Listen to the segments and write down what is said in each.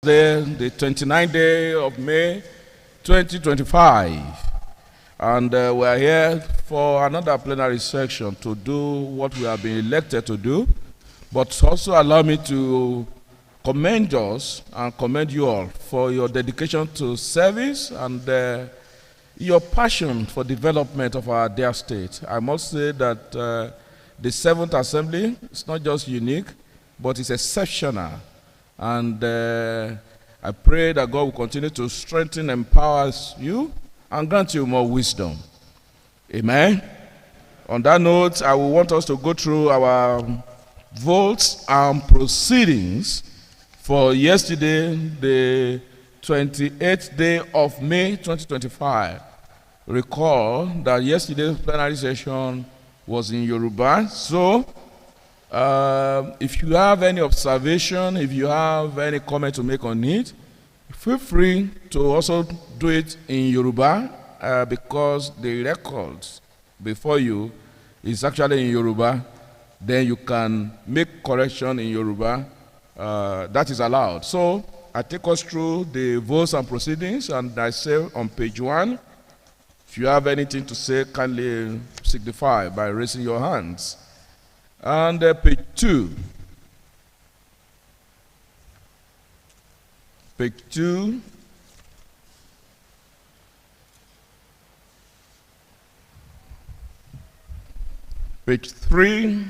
The 29th day of May 2025, and we are here for another plenary section to do what we have been elected to do, but also allow me to commend us and commend you all for your dedication to service and your passion for development of our dear state. I must say that the 7th Assembly is not just unique, but it's exceptional. And I pray that God will continue to strengthen and empower you and grant you more wisdom. Amen. On that note, I will want us to go through our votes and proceedings for yesterday, the 28th day of May 2025. Recall that yesterday's plenary session was in Yoruba, so if you have any observation, if you have any comment to make on it, feel free to also do it in Yoruba because the records before you is actually in Yoruba. Then you can make correction in Yoruba. That is allowed. So I take us through the votes and proceedings, and I say on page 1, if you have anything to say, kindly signify by raising your hands. And page 2. Page 2. Page 3.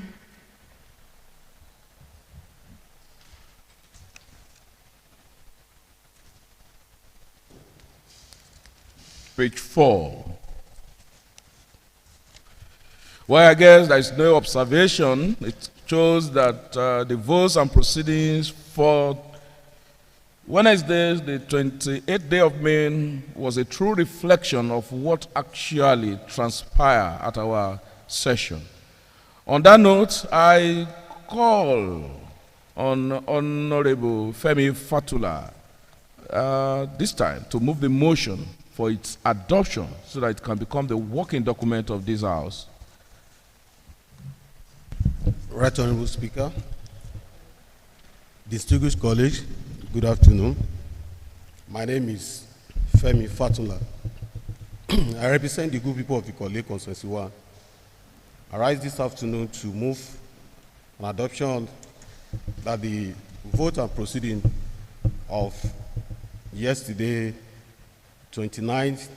Page 4. Well, I guess there is no observation. It shows that the votes and proceedings for Wednesday, the 28th day of May, was a true reflection of what actually transpired at our session. On that note, I call on Honorable Femi Fatula this time to move the motion for its adoption so that it can become the working document of this House. Right Honorable Speaker, distinguished colleagues, good afternoon. My name is Femi Fatula. I represent the good people of the Ikole Constituency 1. I rise this afternoon to move an adoption that the vote and proceeding of yesterday, 28th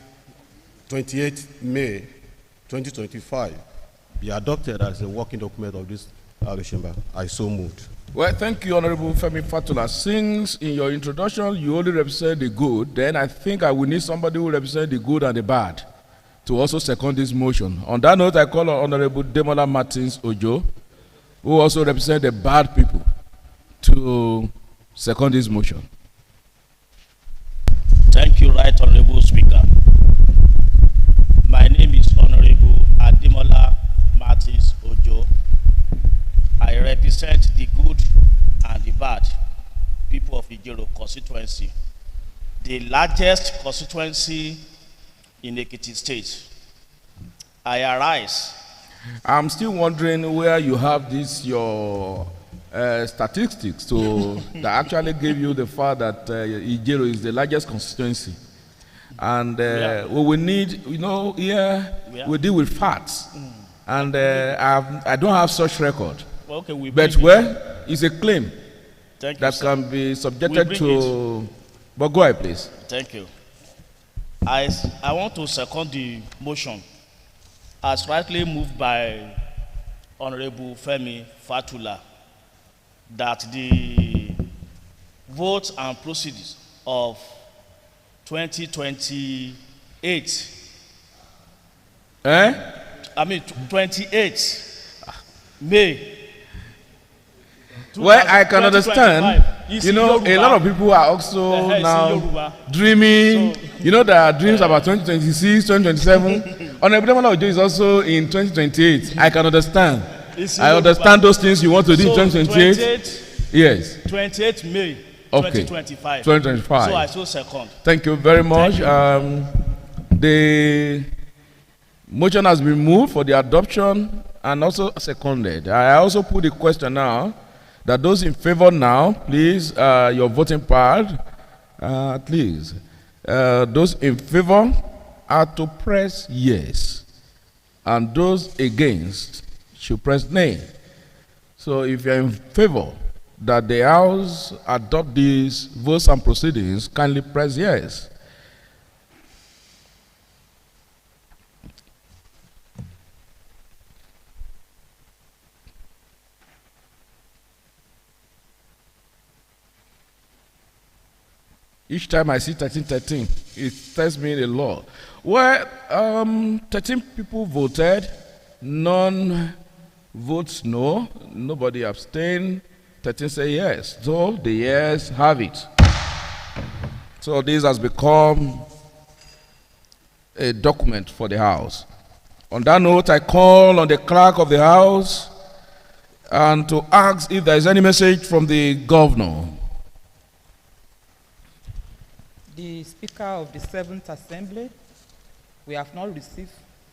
May 2025, be adopted as a working document of this chamber. I so moved. Well, thank you, Honorable Femi Fatula. Since in your introduction you only represent the good, then I think I will need somebody who represents the good and the bad to also second this motion. On that note, I call on Honorable Demola Martins Ojo, who also represents the bad people, to second this motion. Thank you, Right Honorable Speaker. My name is Honorable Ademola Martins Ojo. I represent the good and the bad people of Ijero constituency, the largest constituency in Ekiti State. I arise. I'm still wondering where you have this, your statistics to that actually give you the fact that Ijero is the largest constituency. And we will need, here we deal with facts. And I don't have such record. Okay, but it's a claim that can be subjected to. But go ahead, please. Thank you. I want to second the motion as rightly moved by Honorable Femi Fatula, that the votes and proceedings of 2028 28 May. Well, I can understand. A lot of people are also now dreaming. There are dreams about 2026, 2027. Honorable Demola Ojo is also in 2028. I can understand. I understand those things you want to do in 2028. Yes. 28 May 2025. 2025. So I so second. Thank you very much. The motion has been moved for the adoption and also seconded. I also put the question now That those in favor now, please, your voting pad, please. Those in favor are to press yes, and those against should press nay. So if you're in favor that the House adopt these votes and proceedings, kindly press yes. Each time I see 13, it tells me a lot. Well, 13 people voted, none votes no, nobody abstained, 13 say yes. So the yes have it. So this has become a document for the House. On that note, I call on the clerk of the House and to ask if there is any message from the governor. The Speaker of the 7th Assembly, we have not received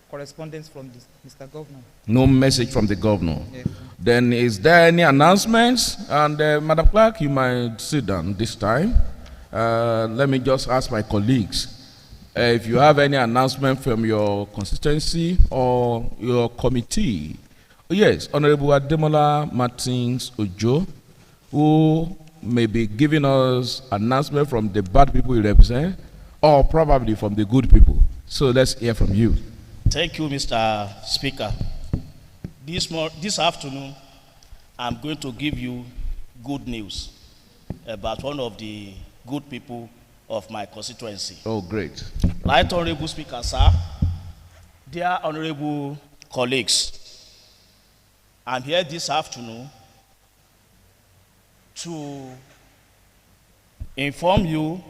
correspondence from Mr. Governor. No message from the governor. Yes. Then is there any announcements? And Madam Clerk, you might sit down this time. Let me just ask my colleagues if you have any announcement from your constituency or your committee. Yes, Honorable Ademola Martins Ojo, who may be giving us announcement from the bad people you represent, or probably from the good people. So let's hear from you. Thank you, Mr. Speaker. This afternoon, I'm going to give you good news about one of the good people of my constituency. Oh, great. Right Honorable Speaker, sir, dear honorable colleagues, I'm here this afternoon to inform you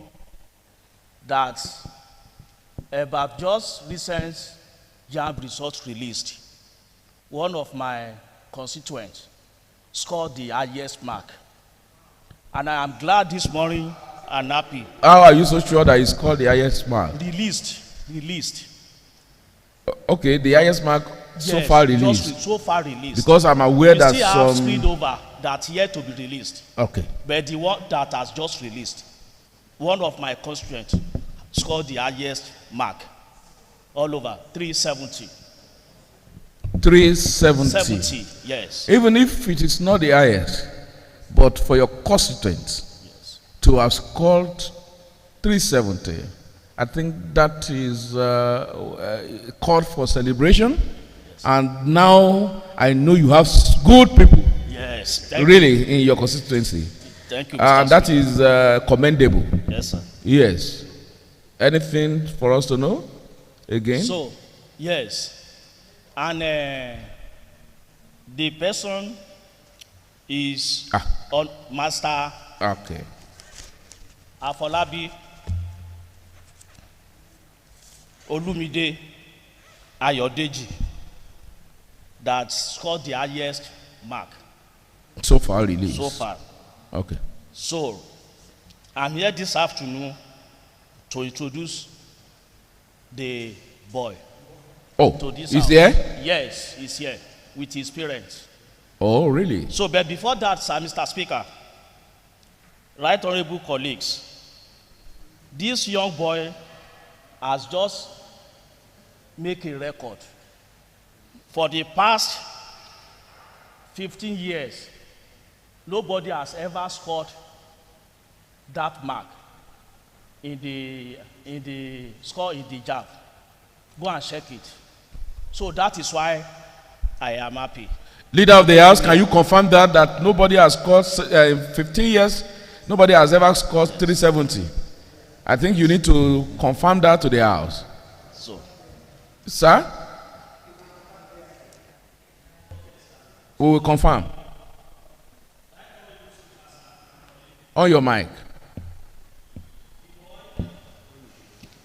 that about just recent JAMB results released, one of my constituents scored the highest mark. And I am glad this morning and happy. How are you so sure that it's called the highest mark? Released. Okay, the highest mark so Yes, far released. so far released. Because I'm aware that we still have some. screened over that yet to be released. Okay. But the one that has just released, one of my constituents scored the highest mark all over 370. 370. Yes. Even if it is not the highest, but for your constituents Yes. to have scored 370, I think that is called for celebration. Yes. And now I know you have good people. Yes. Really in your constituency. Thank you. And that is commendable. Yes, sir. Yes. Anything for us to know again? So, yes. And the person is on Master Okay. Afolabi Olumide Ayodeji that scored the highest mark So far released. so far. Okay. So, I'm here this afternoon to introduce the boy Oh, to this is house. there? Yes, he's here with his parents. Oh, really? So, but before that, sir, Mr. Speaker, right honorable colleagues, this young boy has just made a record. For the past 15 years, nobody has ever scored that mark in the score in the JAMB. Go and check it. So that is why I am happy. Leader of the House, can you confirm that nobody has scored in 15 years? Nobody has ever scored 370. I think you need to confirm that to the House. So, Sir? We will confirm. On your mic.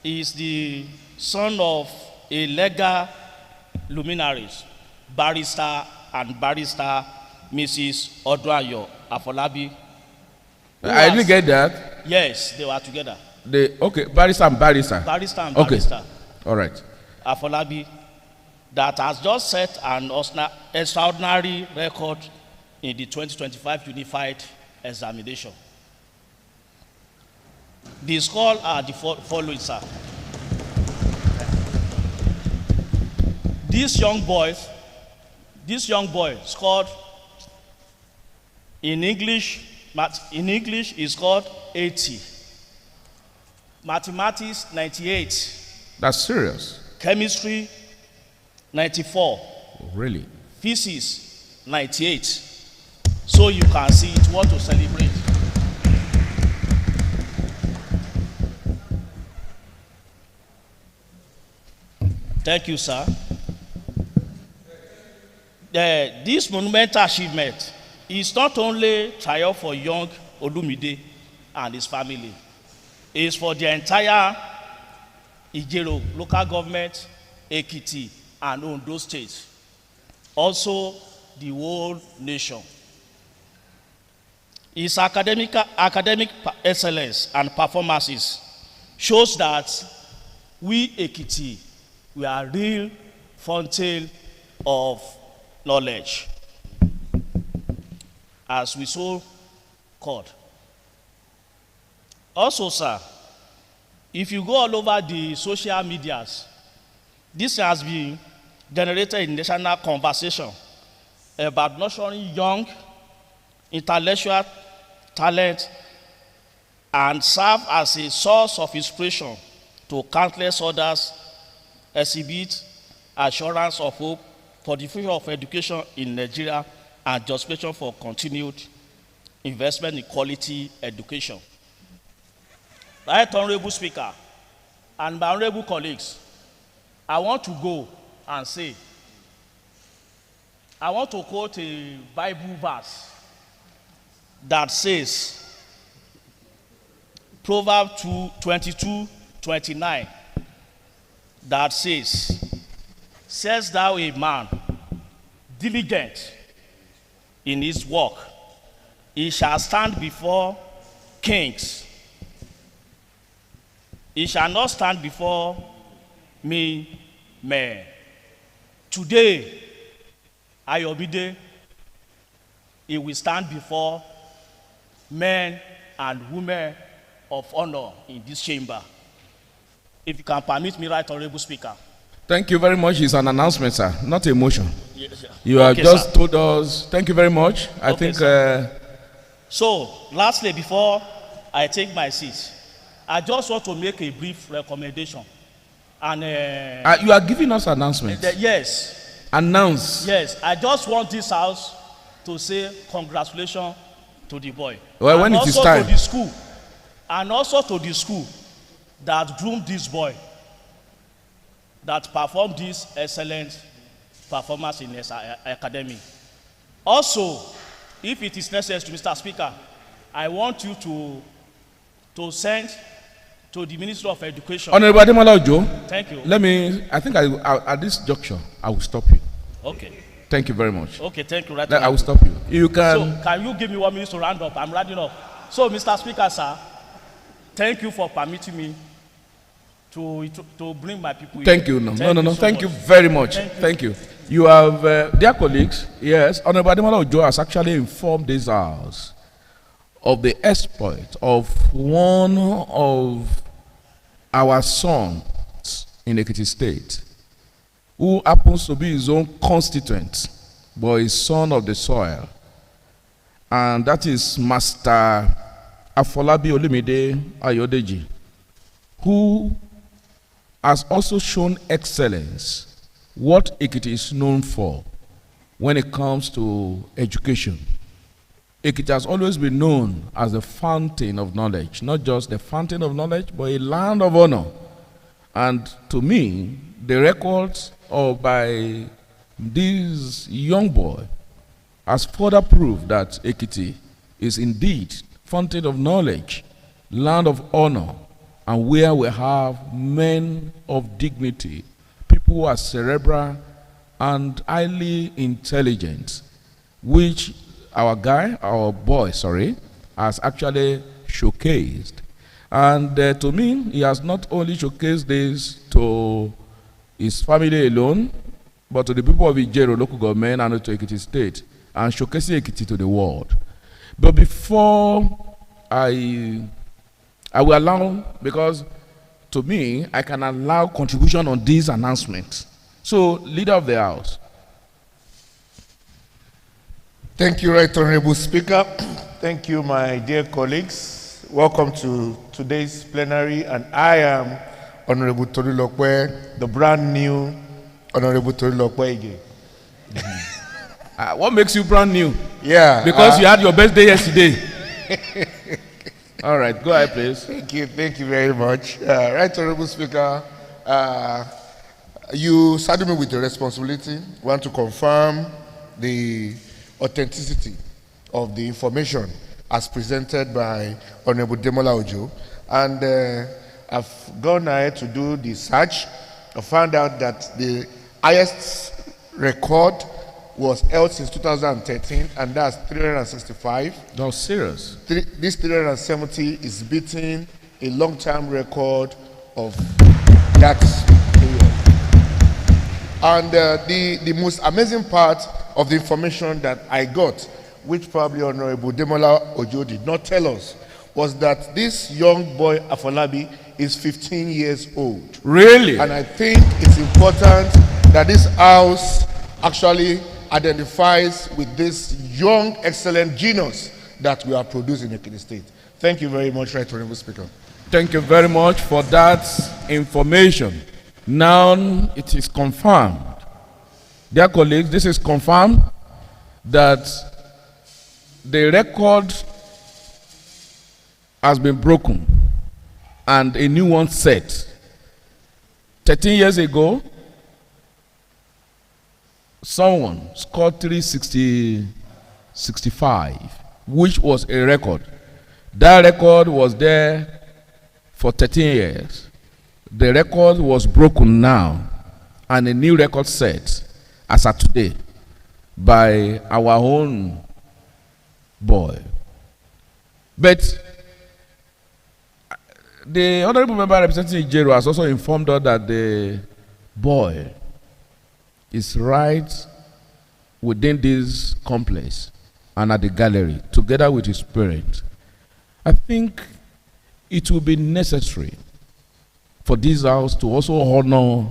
he is the son of a legal luminaries, barrister Mrs. Oduayo Afolabi. I didn't get that. Yes, they were together. Okay, barrister and barrister. Barrister and Okay. barrister. All right. Afolabi that has just set an extraordinary record in the 2025 Unified Examination. The scores are the following, sir. This young boy scored in English he scored 80. Mathematics 98. That's serious. Chemistry 94. Really? Physics 98. So you can see it's what to celebrate. Thank you, sir. This monumental achievement is not only triumph for young Olumide and his family. It's for the entire Ijero local government, Ekiti, and Ondo states. Also, the whole nation. His academic excellence and performances shows that we Ekiti, we are real fountain of knowledge, as we so called. Also, sir, if you go all over the social medias, this has been generated in national conversation about nurturing young intellectual talent and serve as a source of inspiration to countless others, exhibit assurance of hope for the future of education in Nigeria and justification for continued investment in quality education. Right, Honorable Speaker, and my honorable colleagues, I want to go and say, I want to quote a Bible verse that says, Proverbs 22:29, that says thou a man diligent in his work, he shall stand before kings. He shall not stand before me, men. Today, Ayobide, he will stand before men and women of honor in this chamber. If you can permit me, right, Honorable Speaker. Thank you very much. It's an announcement, sir, not a motion. Yes, sir. You have just sir. told us. Thank you very much. I think. So, lastly, before I take my seat, I just want to make a brief recommendation. And you are giving us announcements. Yes. Announce. Yes. I just want this house to say congratulations to the boy. Well, when it is time. To the school, and also to the school that groomed this boy, that performed this excellent performance in his academy. Also, if it is necessary, Mr. Speaker, I want you to send to the Ministry of Education. Honorable Ademola Ojo. Thank you. I think at this juncture, I will stop you. Okay. Thank you very much. Okay, thank you. Right. I will stop you. You can. So, can you give me 1 minute to round up? I'm rounding up. So, Mr. Speaker, sir, thank you for permitting me to bring my people. Thank you. No. Thank you very much. Thank you. You have, dear colleagues, yes, Honorable Ademola Ojo has actually informed this house of the exploit of one of our sons in Ekiti State, who happens to be his own constituent, but is son of the soil. And that is Master Afolabi Olumide Ayodeji, who has also shown excellence, what Ekiti is known for when it comes to education. Ekiti has always been known as the fountain of knowledge, not just the fountain of knowledge, but a land of honor. And to me, the records by this young boy has further proved that Ekiti is indeed fountain of knowledge, land of honor, and where we have men of dignity, people who are cerebral and highly intelligent, which our boy, has actually showcased. And to me, he has not only showcased this to his family alone, but to the people of Ijero local government and to Ekiti State. and showcasing Ekiti to the world. But before I will allow, because to me, I can allow contribution on these announcements. So, Leader of the House. Thank you, Right Honorable Speaker. Thank you, my dear colleagues. Welcome to today's plenary, and I am Honorable Torilokwe, the brand new Honorable Torilokwe again. What makes you brand new? Yeah. Because you had your birthday yesterday. All right, go ahead, please. Thank you very much. Right Honorable Speaker, you saddle me with the responsibility, want to confirm the authenticity of the information as presented by Honorable Demola Ojo. And I've gone ahead to do the search. I found out that the highest record was held since 2013, and that's 365. No, serious. This 370 is beating a long-term record of that period. And the most amazing part of the information that I got, which probably Honorable Demola Ojo did not tell us, was that this young boy, Afolabi, is 15 years old. Really? And I think it's important that this house actually identifies with this young, excellent genius that we are producing in Ekiti State. Thank you very much, Right Honorable Speaker. Thank you very much for that information. Now it is confirmed. Dear colleagues, this is confirmed that the record has been broken and a new one set. 13 years ago, someone scored 365, which was a record. That record was there for 13 years. The record was broken now, and a new record set as of today by our own boy. But the honorable member representing Ijero has also informed us that the boy is right within this complex and at the gallery, together with his parents. I think it will be necessary for this house to also honor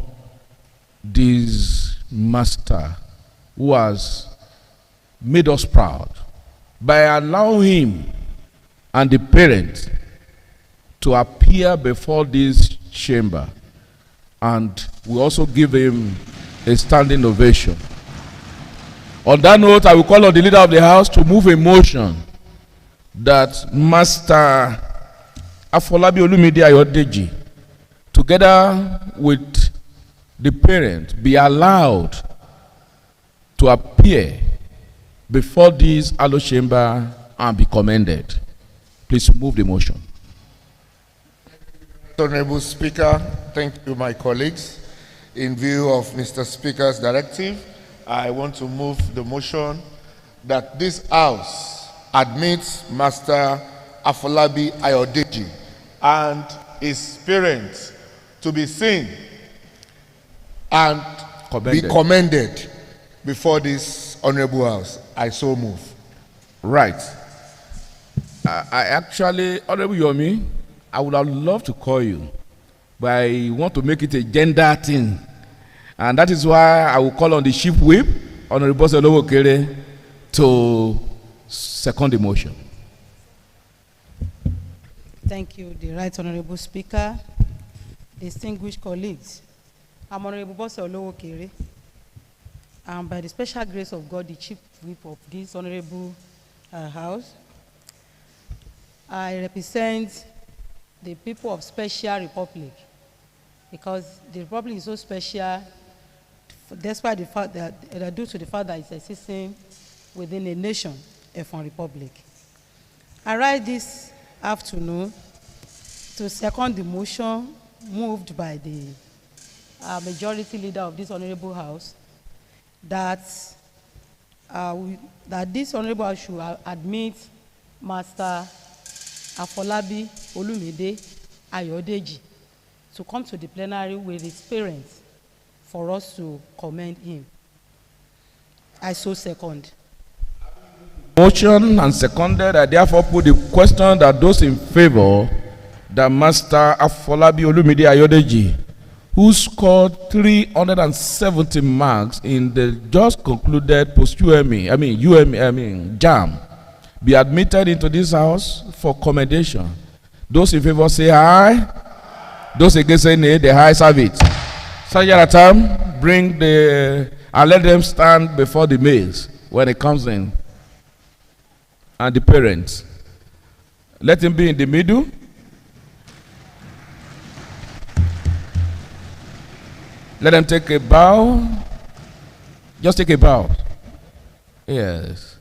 this master who has made us proud by allowing him and the parents to appear before this chamber, and we also give him a standing ovation. On that note, I will call on the leader of the house to move a motion that Master Afolabi Olumide Ayodeji, together with the parent, be allowed to appear before this Allo chamber and be commended. Please move the motion. Honorable Speaker, thank you, my colleagues. In view of Mr. Speaker's directive, I want to move the motion that this House admits Master Afolabi Ayodeji and his parents to be seen and be commended before this Honorable House. I so move. Right. I actually, Honorable Yomi, I would have loved to call you, but I want to make it a gender thing. And that is why I will call on the chief whip, Honorable Solowo Kere, to second the motion. Thank you, the Right Honorable Speaker, distinguished colleagues. I'm Honorable Bose Olowo Kere, and by the special grace of God, the chief whip of this honorable house, I represent the people of Special Republic, because the Republic is so special, despite the fact that due to the fact that it's existing within a nation, F1 Republic. I rise this afternoon to second the motion moved by the majority leader of this honorable house that this honorable house should admit Master Afolabi Olumide Ayodeji to come to the plenary with his parents for us to commend him. I so second. Motion and seconded. I therefore put the question that those in favor that Master Afolabi Olumide Ayodeji, who scored 370 marks in the just concluded JAM, be admitted into this house for commendation. Those in favor say aye. Those against say nay. The ayes have it. Sergeant Atam, bring the and let them stand before the maize when it comes in, and the parents. Let him be in the middle. Let them take a bow. Just take a bow. Yes.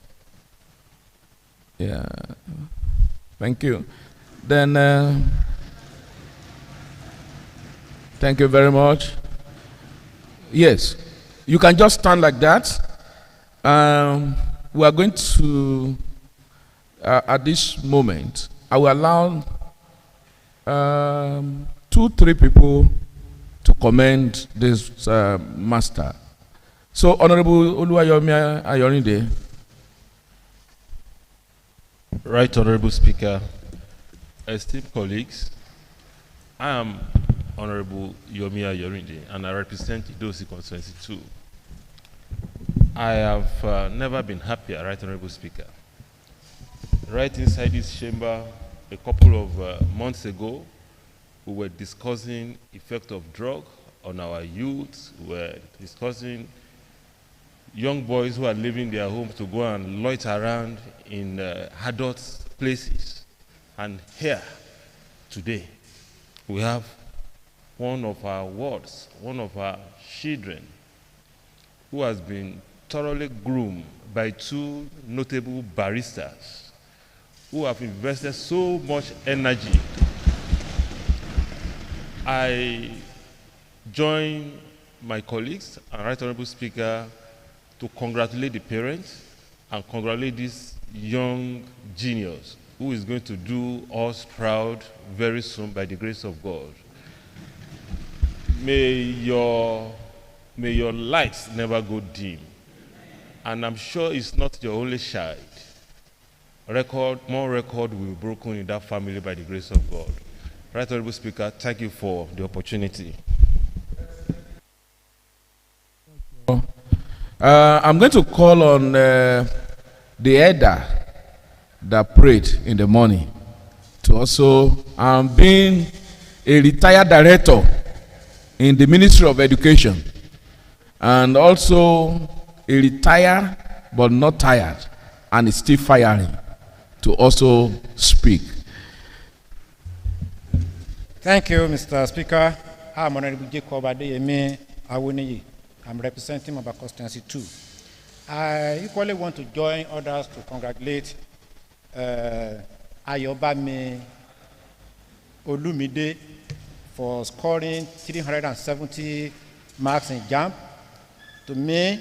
Yeah. Thank you. Then, thank you very much. Yes. You can just stand like that. We are going to, at this moment, I will allow 2-3 people to commend this master. So, Honorable Oluwayomi Ayorinde. Right Honorable Speaker, esteemed colleagues, I am Honorable Yomi Ayorinde and I represent Idosi Constituency 2. I have never been happier, Right Honorable Speaker. Right inside this chamber, a couple of months ago, we were discussing effect of drug on our youth. We were discussing young boys who are leaving their homes to go and loiter around in adult places. And here, today, we have one of our wards, one of our children, who has been thoroughly groomed by 2 notable baristas who have invested so much energy. I join my colleagues and Right Honorable Speaker to congratulate the parents and congratulate this young genius who is going to do us proud very soon by the grace of God. May your lights never go dim. And I'm sure it's not your only child. More record will be broken in that family by the grace of God. Right Honorable Speaker, thank you for the opportunity. I'm going to call on the elder that prayed in the morning to also, being a retired director in the Ministry of Education and also a retired but not tired and is still firing, to also speak. Thank you, Mr. Speaker. I'm Honorable Jacob Adeyemi Awoniyi. I'm representing Maba Constituency 2. I equally want to join others to congratulate Ayobami Olumide for scoring 370 marks in JAM. To me,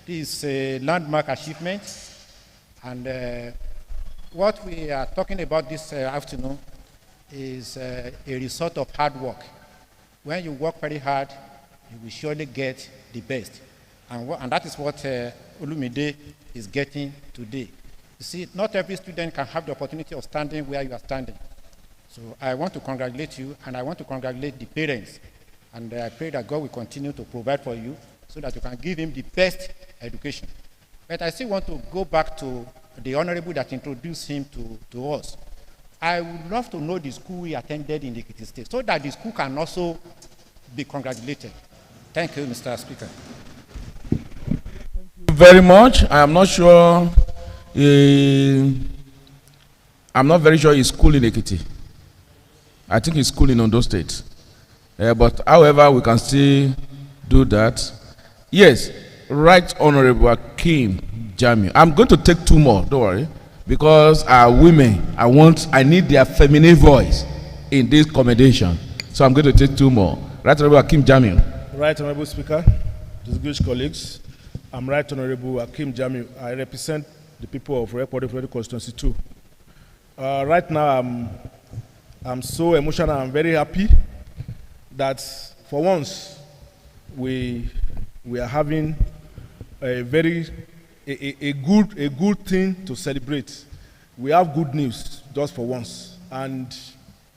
this is a landmark achievement. And what we are talking about this afternoon is a result of hard work. When you work very hard, you will surely get the best. And that is what Olumide is getting today. You see, not every student can have the opportunity of standing where you are standing. So I want to congratulate you, and I want to congratulate the parents. And I pray that God will continue to provide for you so that you can give him the best education. But I still want to go back to the honorable that introduced him to us. I would love to know the school he attended in the Ekiti State so that the school can also be congratulated. Thank you, Mr. Speaker. Thank you very much. I am not sure. I'm not very sure he's school in Ekiti. I think he's school in Ondo State. But however, we can still do that. Yes, Right Honorable Akim Jamiu. I'm going to take 2 more, don't worry, because our women, I need their feminine voice in this commendation. So I'm going to take 2 more. Right Honorable Akim Jamiu. Right Honorable Speaker, distinguished colleagues, I'm Right Honorable Akim Jamiu. I represent the people of Record Federal Constituency 2. Right now, I'm so emotional. I'm very happy that for once we are having a very a good thing to celebrate. We have good news just for once. And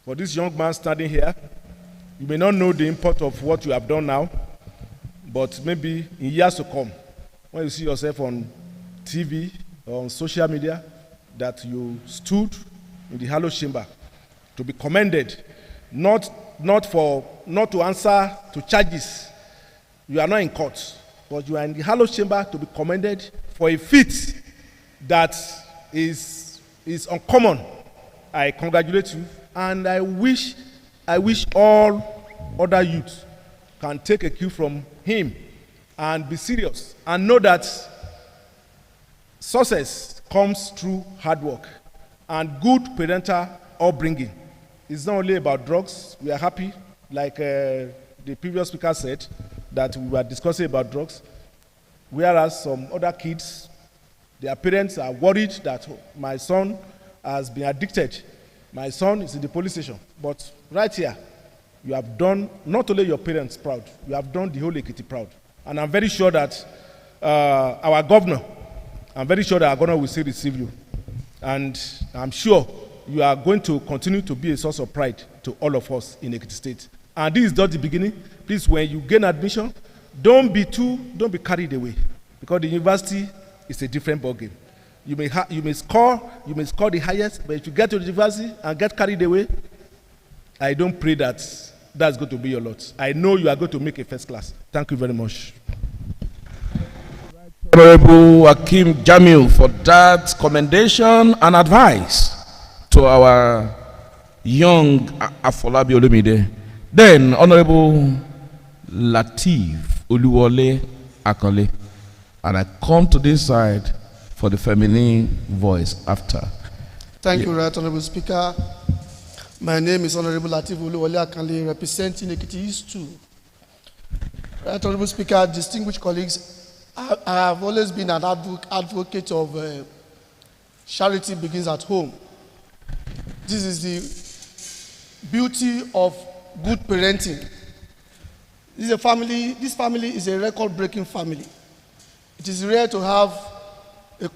for this young man standing here, you may not know the import of what you have done now, but maybe in years to come, when you see yourself on TV or on social media, that you stood in the hallowed chamber to be commended, not to answer to charges. You are not in court, but you are in the hallowed chamber to be commended for a feat that is uncommon. I congratulate you, and I wish all other youths can take a cue from him and be serious and know that success comes through hard work and good parental upbringing. It's not only about drugs. We are happy, like the previous speaker said, that we were discussing about drugs, whereas some other kids, their parents are worried that my son has been addicted. My son is in the police station. But right here, you have done not only your parents proud, you have done the whole Ekiti proud. And I'm very sure that our governor will still receive you. And I'm sure you are going to continue to be a source of pride to all of us in Ekiti State. And this is just the beginning. Please, when you gain admission, don't be carried away, because the university is a different ballgame. You may score the highest, but if you get to the university and get carried away, I don't pray that that's going to be your lot. I know you are going to make a first class. Thank you very much. Honorable Hakeem Jamil for that commendation and advice to our young Afolabi Olumide. Then Honorable Lateef Oluwole Akanle. And I come to this side for the feminine voice after. Thank you, Right Honorable Speaker. My name is Honorable Lateef Oluwole Akanle, representing Ekiti East 2. Right Honorable Speaker, distinguished colleagues, I have always been an advocate of charity begins at home. This is the beauty of good parenting. This family is a record-breaking family. It is rare to have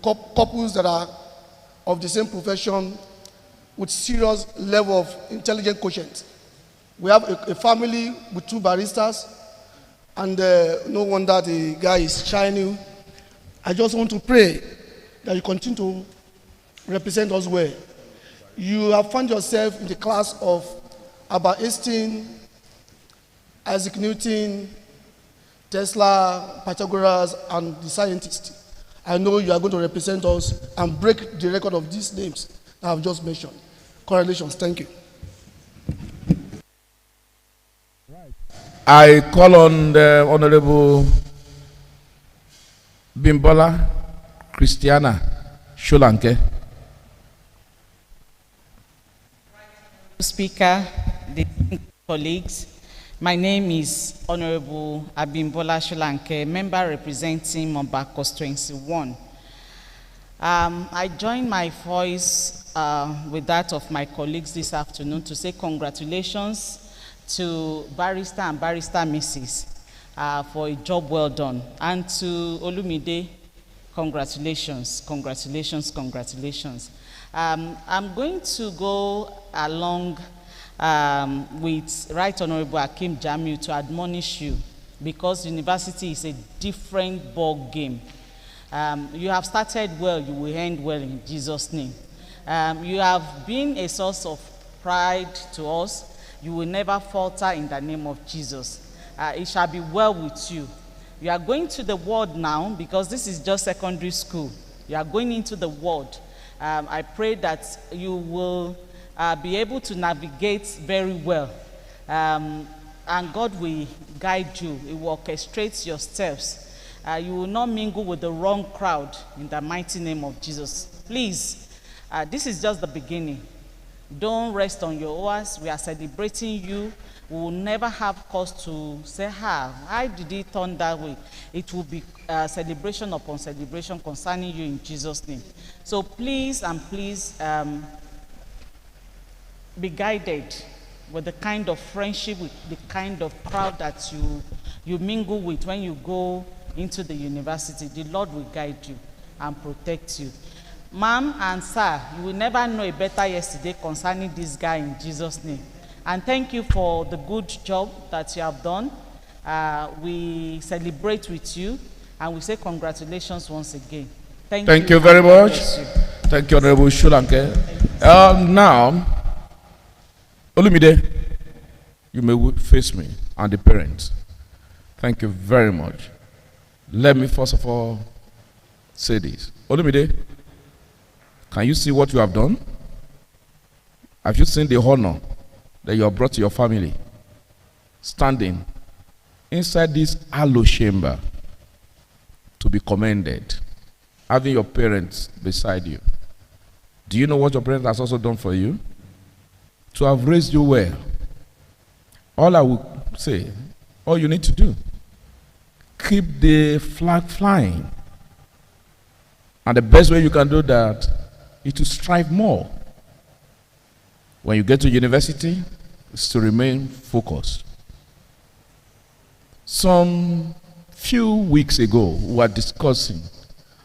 couples that are of the same profession with serious level of intelligent quotient. We have a family with 2 baristas, and no wonder the guy is shining. I just want to pray that you continue to represent us well. You have found yourself in the class of Albert Einstein, Isaac Newton, Tesla, Pythagoras, and the scientists. I know you are going to represent us and break the record of these names that I have just mentioned. Congratulations. Thank you. I call on the Honorable Bimbola Christiana Sholanke. Speaker, the colleagues, my name is Honorable Abimbola Sholanke, member representing Mumba Constituency 1. I join my voice with that of my colleagues this afternoon to say congratulations to Barrister and Barrister Mrs. For a job well done. And to Olumide, congratulations, congratulations, congratulations. I'm going to go along with Right Honorable Hakeem Jamil to admonish you, because university is a different ball game. You have started well, you will end well in Jesus' name. You have been a source of pride to us. You will never falter in the name of Jesus. It shall be well with you. You are going to the world now, because this is just secondary school. You are going into the world. I pray that you will be able to navigate very well. And God will guide you. He will orchestrate your steps. You will not mingle with the wrong crowd in the mighty name of Jesus. Please, this is just the beginning. Don't rest on your oars. We are celebrating you. We will never have cause to say, why did it turn that way? It will be celebration upon celebration concerning you in Jesus' name. So please and please be guided with the kind of friendship, with the kind of crowd that you mingle with when you go into the university. The Lord will guide you. and protect you. Ma'am and sir, you will never know a better yesterday concerning this guy in Jesus' name. And thank you for the good job that you have done. We celebrate with you and we say congratulations once again. Thank you very much. Thank you, Honorable Shulanke. Now, Olumide, you may face me and the parents. Thank you very much. Let me first of all say this. Olumide, can you see what you have done? Have you seen the honor that you have brought to your family? Standing inside this hallowed chamber to be commended, having your parents beside you. Do you know what your parents has also done for you? To have raised you well. All I will say, all you need to do, keep the flag flying. And the best way you can do that is to strive more. When you get to university, is to remain focused. Some few weeks ago, we were discussing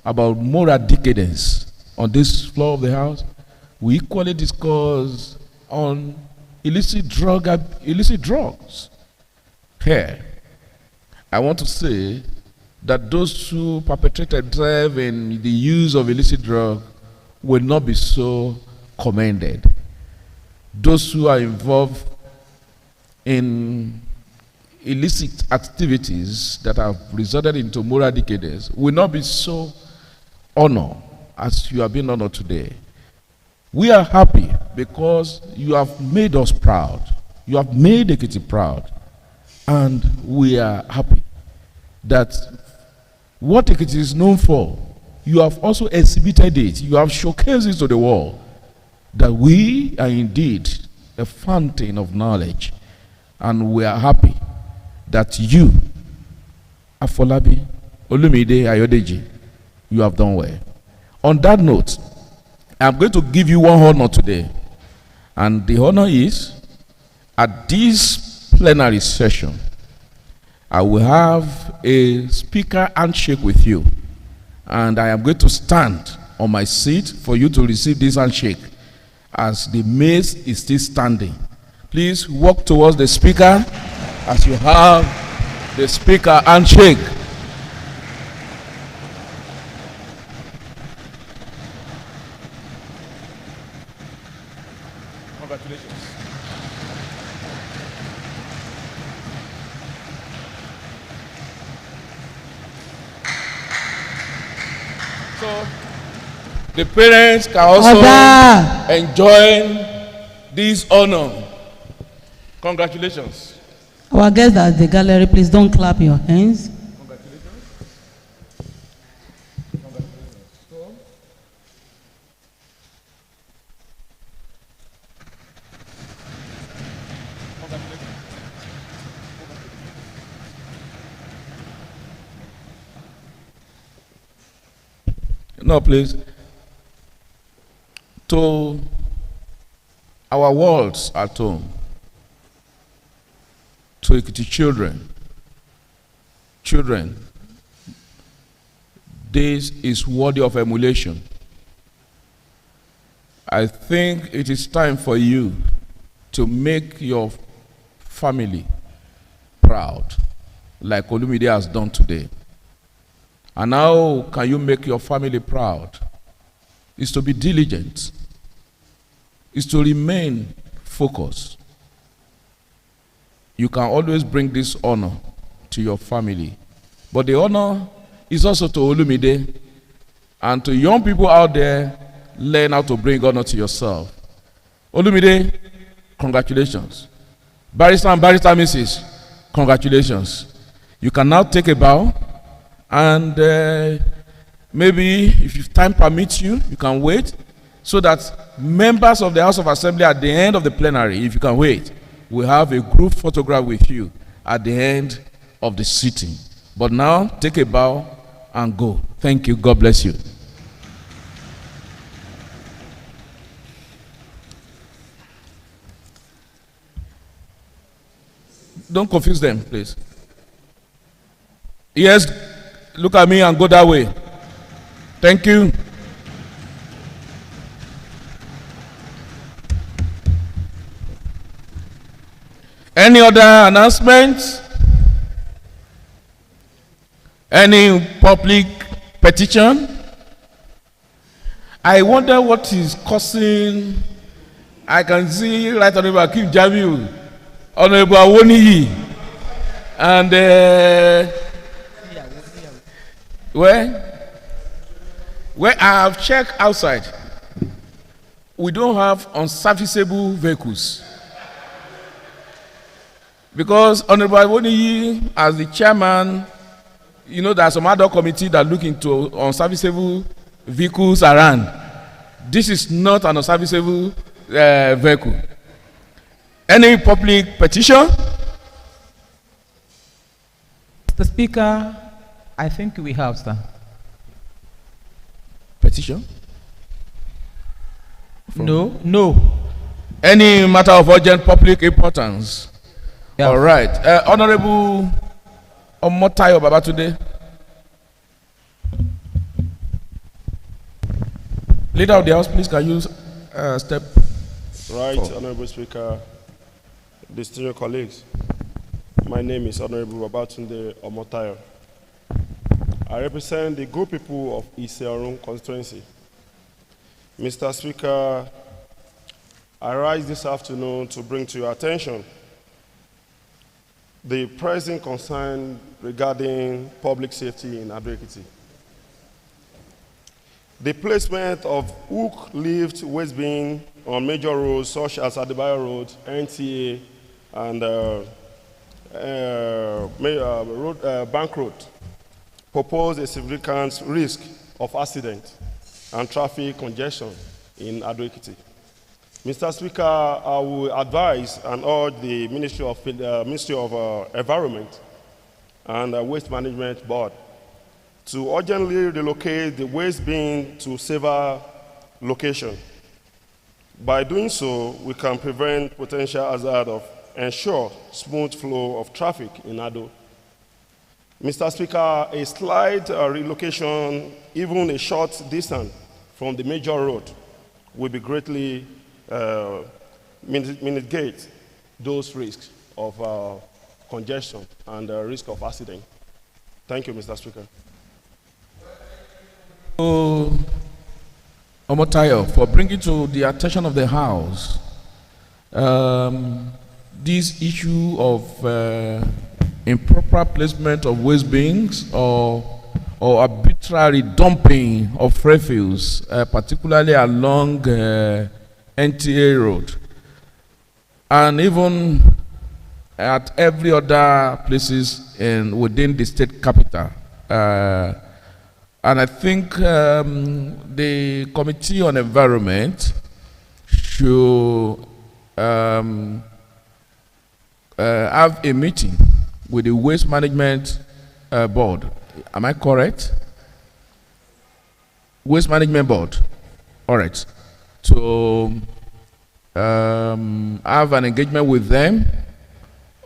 about moral decadence on this floor of the house. We equally discussed on illicit drugs. Here, I want to say that those who perpetrated themselves in the use of illicit drug will not be so commended. Those who are involved in illicit activities that have resulted into moral decadence will not be so honored as you have been honored today. We are happy because you have made us proud. You have made Ekiti proud. And we are happy that what Ekiti is known for, you have also exhibited it. You have showcased it to the world that we are indeed a fountain of knowledge. And we are happy that you, Afolabi, Olumide Ayodeji, you have done well. On that note, I'm going to give you one honor today. And the honor is, at this plenary session, I will have a speaker handshake with you. And I am going to stand on my seat for you to receive this handshake as the mace is still standing. Please walk towards the speaker as you have the speaker handshake. Congratulations. So, the parents can also enjoy this honor. Congratulations. Our guests at the gallery, please don't clap your hands. Congratulations. No, please. To our worlds at home, to Ekiti children, this is worthy of emulation. I think it is time for you to make your family proud, like Olumide has done today. And how can you make your family proud? Is to be diligent, is to remain focused. You can always bring this honor to your family. But the honor is also to Olumide and to young people out there, learn how to bring honor to yourself. Olumide, congratulations. Barrister and Barrister Mrs., congratulations. You can now take a bow. And maybe if time permits you, you can wait so that members of the House of Assembly at the end of the plenary, if you can wait, will have a group photograph with you at the end of the sitting. But now, take a bow and go. Thank you. God bless you. Don't confuse them, please. Yes. Look at me and go that way. Thank you. Any other announcements? Any public petition? I wonder what is causing. I can see Right Honorable Akim Jamiu, Honorable Awoniyi, and where I have checked outside, we don't have unserviceable vehicles. Because Honorable Awoniyi, as the chairman, you know, there's some other committee that look into unserviceable vehicles around. This is not an unserviceable vehicle. Any public petition? Mr. Speaker, I think we have, sir. Petition? No. Any matter of urgent public importance? Yeah. All right. Honorable Omotayo Babatunde. Leader of the House, please, can you step Right, forward? Honorable Speaker, distinguished colleagues. My name is Honorable Babatunde Omotayo. I represent the good people of Iseorun constituency. Mr. Speaker, I rise this afternoon to bring to your attention the pressing concern regarding public safety in Ado-Ekiti. The placement of hook-lift waste bin on major roads such as Adebayo Road, NTA, and Bank Road pose a significant risk of accident and traffic congestion in Ado-Ekiti. Mr. Speaker, I will advise and urge the Ministry of Environment and Waste Management Board to urgently relocate the waste bin to safer location. By doing so, we can prevent potential hazard of ensure smooth flow of traffic in Ado. Mr. Speaker, a slight relocation, even a short distance from the major road, will be greatly mitigate those risks of congestion and risk of accident. Thank you, Mr. Speaker. Omotayo, for bringing to the attention of the House this issue of improper placement of waste bins or arbitrary dumping of refuse, particularly along NTA Road, and even at every other places within the state capital. And I think the Committee on Environment should have a meeting with the Waste Management Board. Am I correct? Waste Management Board. All right. To have an engagement with them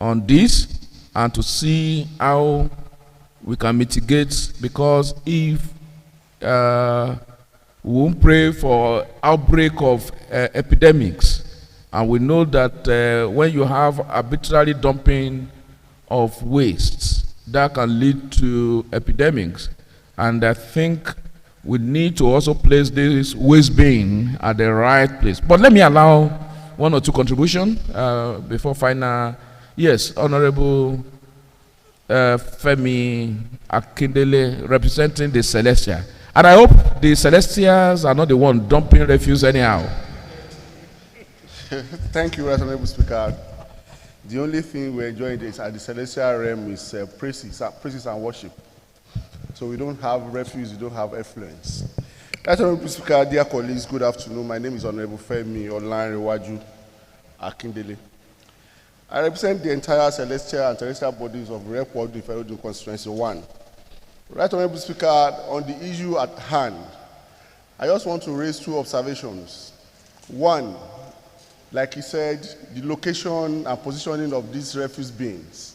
on this and to see how we can mitigate, because if we won't pray for outbreak of epidemics, and we know that when you have arbitrary dumping of wastes, that can lead to epidemics. And I think we need to also place this waste bin at the right place. But let me allow one or two contributions before final. Yes, Honorable Femi Akindele, representing the Celestia. And I hope the Celestials are not the one dumping refuse anyhow. Thank you, Right Honorable Speaker. The only thing we're enjoying this at the Celestial realm is praises and worship. So we don't have refuse, we don't have effluence. Right Honorable Speaker, dear colleagues, good afternoon. My name is Honorable Femi Olanrewaju Akindele. I represent the entire Celestial and Terrestrial bodies of Rep. Iferodun Constituency 1. Right Honorable Speaker, on the issue at hand, I just want to raise two observations. One, like he said, the location and positioning of these refuse bins.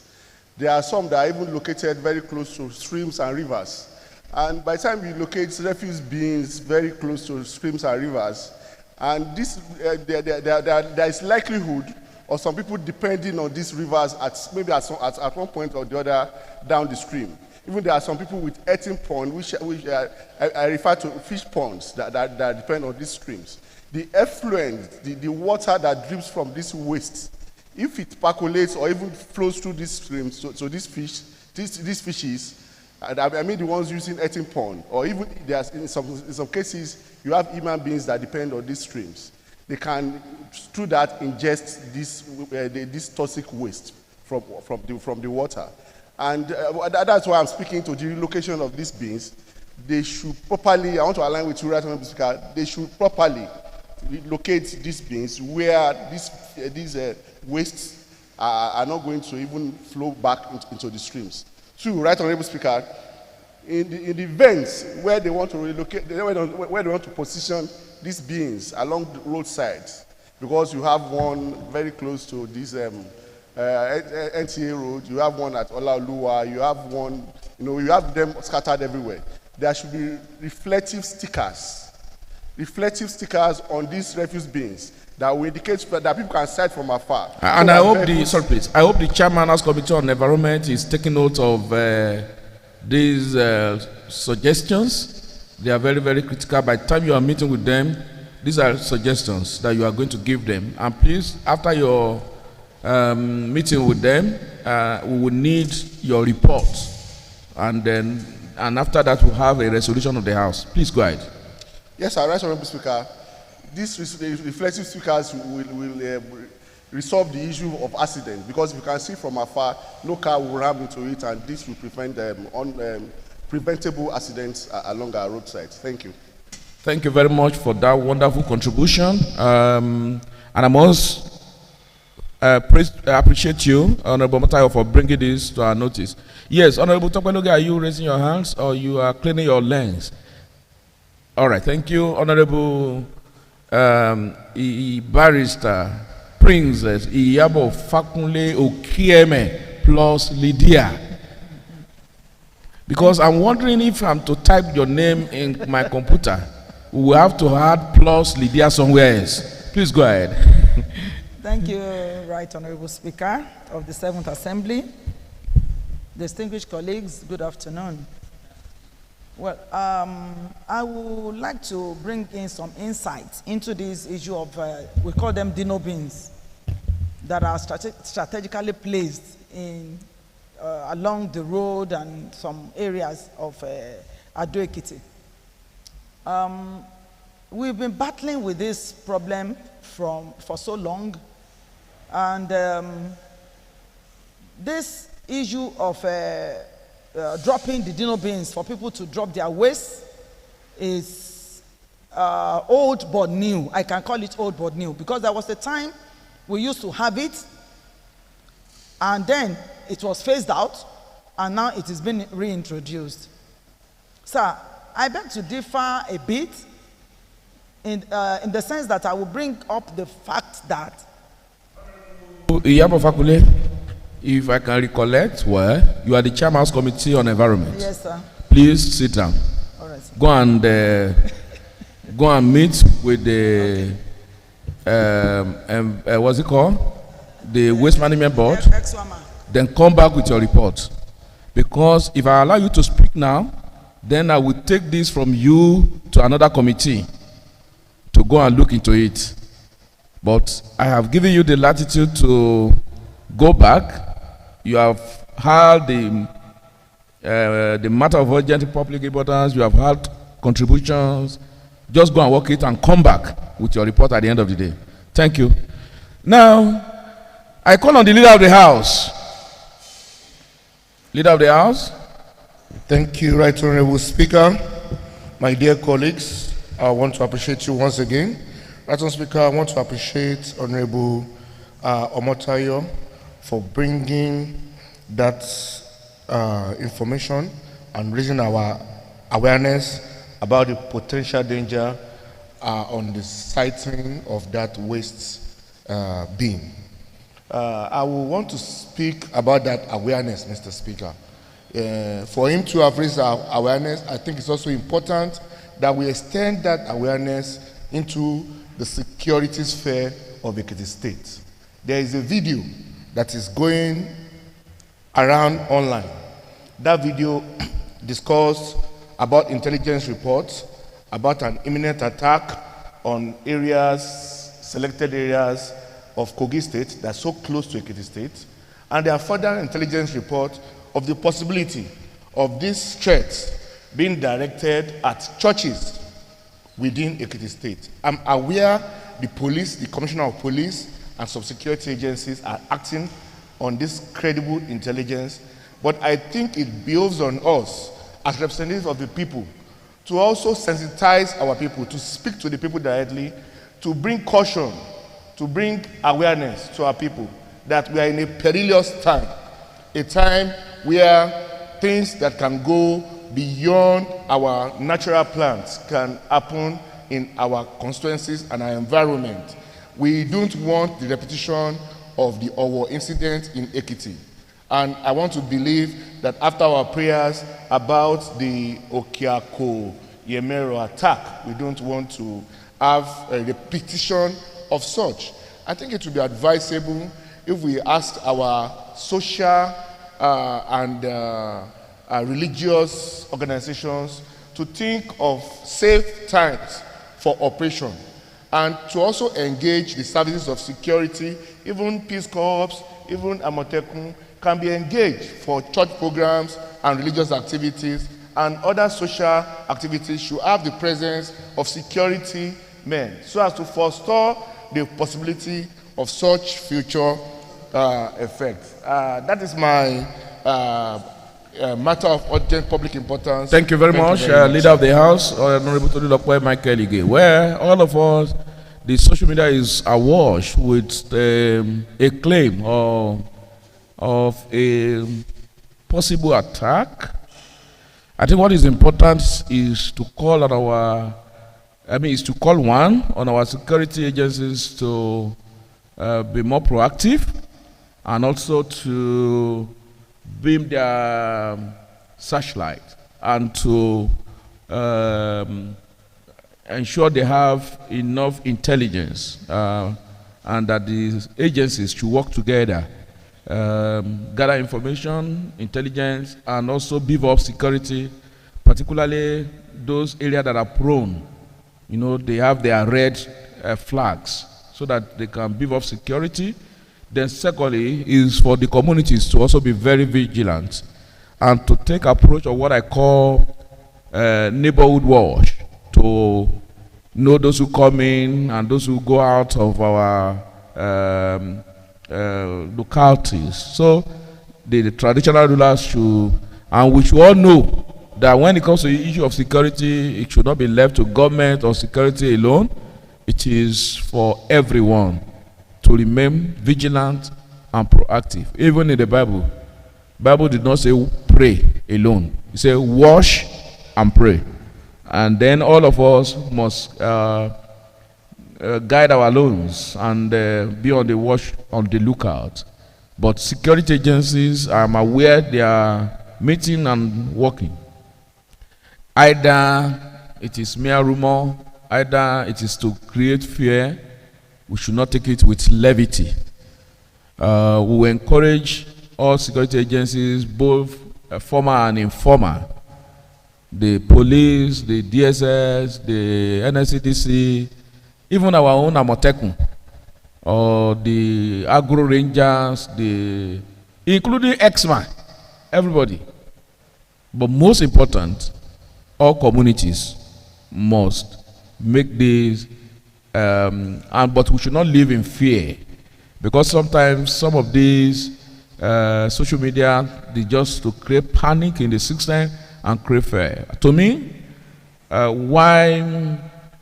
There are some that are even located very close to streams and rivers, And by the time you locate refuse bins very close to streams and rivers, and this, there is likelihood of some people depending on these rivers at one point or the other down the stream. Even there are some people with eating pond, which I refer to fish ponds that depend on these streams. The effluent, the water that drips from this waste, if it percolates or even flows through these streams, so these fishes, I mean the ones using eating pond, or even there's in some cases you have human beings that depend on these streams. They can, through that, ingest this toxic waste from the water. And that's why I'm speaking to the relocation of these bins. They should properly, I want to align with you, Right Honorable Speaker, they should properly locate these bins where these wastes are not going to even flow back into the streams. Two, Right Honorable Speaker, in the events where they want to relocate, where they want to position these bins along the roadsides, because you have one very close to this NTA road, you have one at Olaoluwa, you have one, you have them scattered everywhere. There should be reflective stickers on these refuse bins that will indicate that people can sight from afar. And I hope I hope the chairman of Committee on Environment is taking note of these suggestions. They are very, very critical. By the time you are meeting with them, these are suggestions that you are going to give them. And please, after your meeting with them, we will need your report. And after that, we'll have a resolution of the House. Please go ahead. Yes, sir. Right, Honorable Speaker. These reflective stickers will resolve the issue of accident, because if you can see from afar, no car will ram into it, and this will prevent preventable accidents along our roadsides. Thank you. Thank you very much for that wonderful contribution. And I must appreciate you, Honorable Matayo, for bringing this to our notice. Yes, Honorable Tokweloge, are you raising your hands or you are cleaning your lens? All right, thank you, Honorable Barrister Princess Iyabo Fakunle Okieme plus Lydia. Because I'm wondering if I'm to type your name in my computer, we will have to add plus Lydia somewhere else. Please go ahead. Thank you, Right Honorable Speaker of the 7th Assembly. Distinguished colleagues, good afternoon. Well, I would like to bring in some insights into this issue of, we call them dino bins, that are strategically placed in along the road and some areas of Ado-Ekiti. We've been battling with this problem for so long, and this issue of dropping the dino bins for people to drop their waste is old but new. I can call it old but new, because there was a time we used to have it, and then it was phased out, and now it has been reintroduced. Sir, I beg to differ a bit in the sense that I will bring up the fact that Iyabo Fakule, if I can recollect well, you are the Chairman's Committee on Environment. Yes, sir. Please sit down. All right, sir. Go and meet with the what's it called? The Waste Management Board. Then come back with your report. Because if I allow you to speak now, then I will take this from you to another committee to go and look into it. But I have given you the latitude to go back. You have heard the matter of urgent public importance. You have heard contributions. Just go and work it and come back with your report at the end of the day. Thank you. Now, I call on the Leader of the House. Leader of the House. Thank you, Right Honorable Speaker. My dear colleagues, I want to appreciate you once again. Right Honorable Speaker, I want to appreciate Honorable Omotayo for bringing that information and raising our awareness about the potential danger on the siting of that waste bin. I will want to speak about that awareness, Mr. Speaker. for him to have raised our awareness, I think it's also important that we extend that awareness into the security sphere of Ekiti State. There is a video that is going around online. That video discussed about intelligence reports, about an imminent attack on selected areas of Kogi State that's so close to Ekiti State. And there are further intelligence reports of the possibility of these threats being directed at churches within Ekiti State. I'm aware the police, the Commissioner of Police, and some security agencies are acting on this credible intelligence, but I think it builds on us as representatives of the people to also sensitize our people, to speak to the people directly, to bring caution, to bring awareness to our people that we are in a perilous time, a time where things that can go beyond our natural plans can happen in our constituencies and our environment. We don't want the repetition of the Owo incident in Ekiti. And I want to believe that after our prayers about the Okiako Yemero attack, we don't want to have a repetition of such. I think it would be advisable if we ask our social and religious organizations to think of safe times for operation and to also engage the services of security, even Peace Corps, even Amotekun, can be engaged for church programs and religious activities, and other social activities should have the presence of security men so as to forestall the possibility of such future effects. That is my matter of urgent public importance. Thank you very much, Leader of the House, Honorable Tolulokwe Michael Ige. Where all of us, the social media is awash with a claim of a possible attack. I think what is important is to call on our security agencies to be more proactive and also to beam their searchlight and to ensure they have enough intelligence and that the agencies should work together, gather information, intelligence, and also beef up security, particularly those areas that are prone. You know, they have their red flags so that they can beef up security. Then secondly is for the communities to also be very vigilant and to take approach of what I call neighborhood watch, to know those who come in and those who go out of our localities. So the traditional rulers should, and we should all know that when it comes to the issue of security, it should not be left to government or security alone. It is for everyone to remain vigilant and proactive. Even in the Bible did not say pray alone. It said wash and pray. And then all of us must guide our loans and be on the watch, on the lookout. But security agencies, I'm aware they are meeting and working. Either it is mere rumor, either it is to create fear. We should not take it with levity. We will encourage all security agencies, both formal and informal, the police, the DSS, the NSCDC, even our own Amotekun, or the Agro Rangers, including X-Man, everybody. But most important, all communities must make this, but we should not live in fear, because sometimes some of these social media, they just to create panic in the system and create fear. To me, why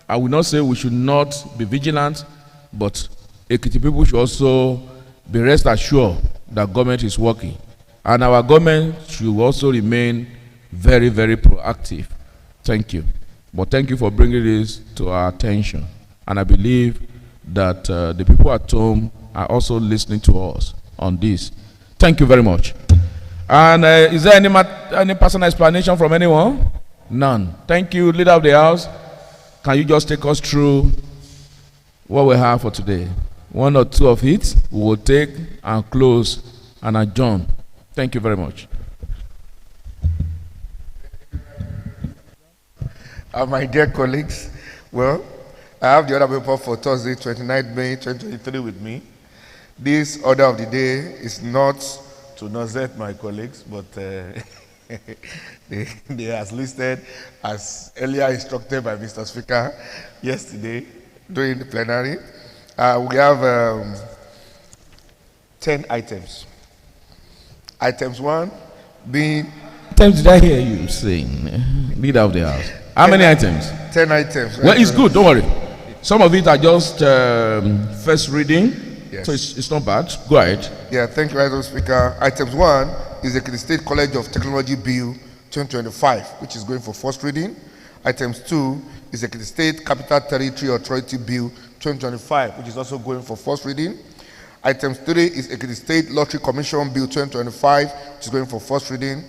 I will not say we should not be vigilant, but Ekiti people should also be rest assured that government is working, and our government should also remain very, very proactive. Thank you. But thank you for bringing this to our attention. And I believe that the people at home are also listening to us on this. Thank you very much. And is there any personal explanation from anyone? None. Thank you, leader of the house. Can you just take us through what we have for today? One or two of it we will take and close and adjourn. Thank you very much. My dear colleagues, well, I have the order paper for Thursday, 29 May 2023 with me. This order of the day is not to nauseate my colleagues, but they are listed as earlier instructed by Mr. Speaker yesterday during the plenary. We have 10 items. Items 1 being... Items did I hear you saying? Leader of the house. How many items? 10 items. Well, it's good, don't worry. Some of it are just first reading, Yes. so it's not bad. Go ahead. Yeah, thank you, Mr. Speaker. Items 1 is the State College of Technology Bill 2025, which is going for first reading. Items 2 is the State Capital Territory Authority Bill 2025, which is also going for first reading. Item 3 is the State Lottery Commission Bill 2025, which is going for first reading.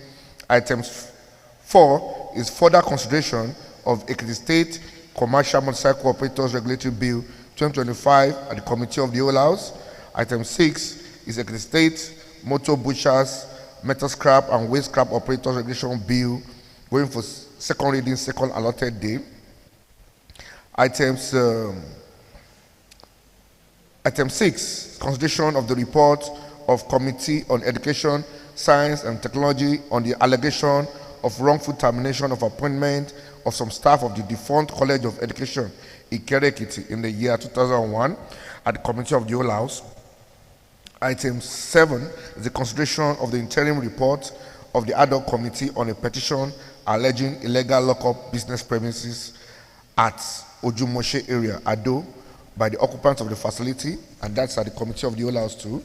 Item 4 is further consideration of the State Commercial Motorcycle Operators Regulatory Bill 2025 at the Committee of the Whole House. Item 6 is the State Motor Butchers, Metal Scrap and Waste Scrap Operators Regulation Bill going for second reading, second allotted day. Item 6, consideration of the report of Committee on Education, Science and Technology on the allegation of wrongful termination of appointment of some staff of the defunct College of Education Ikere-Ekiti in the year 2001 at the Committee of the Whole House. Item 7 is the consideration of the interim report of the ad hoc committee on a petition alleging illegal lockup business premises at Ojumoshe area, Ado, by the occupants of the facility, and that's at the Committee of the Whole House too.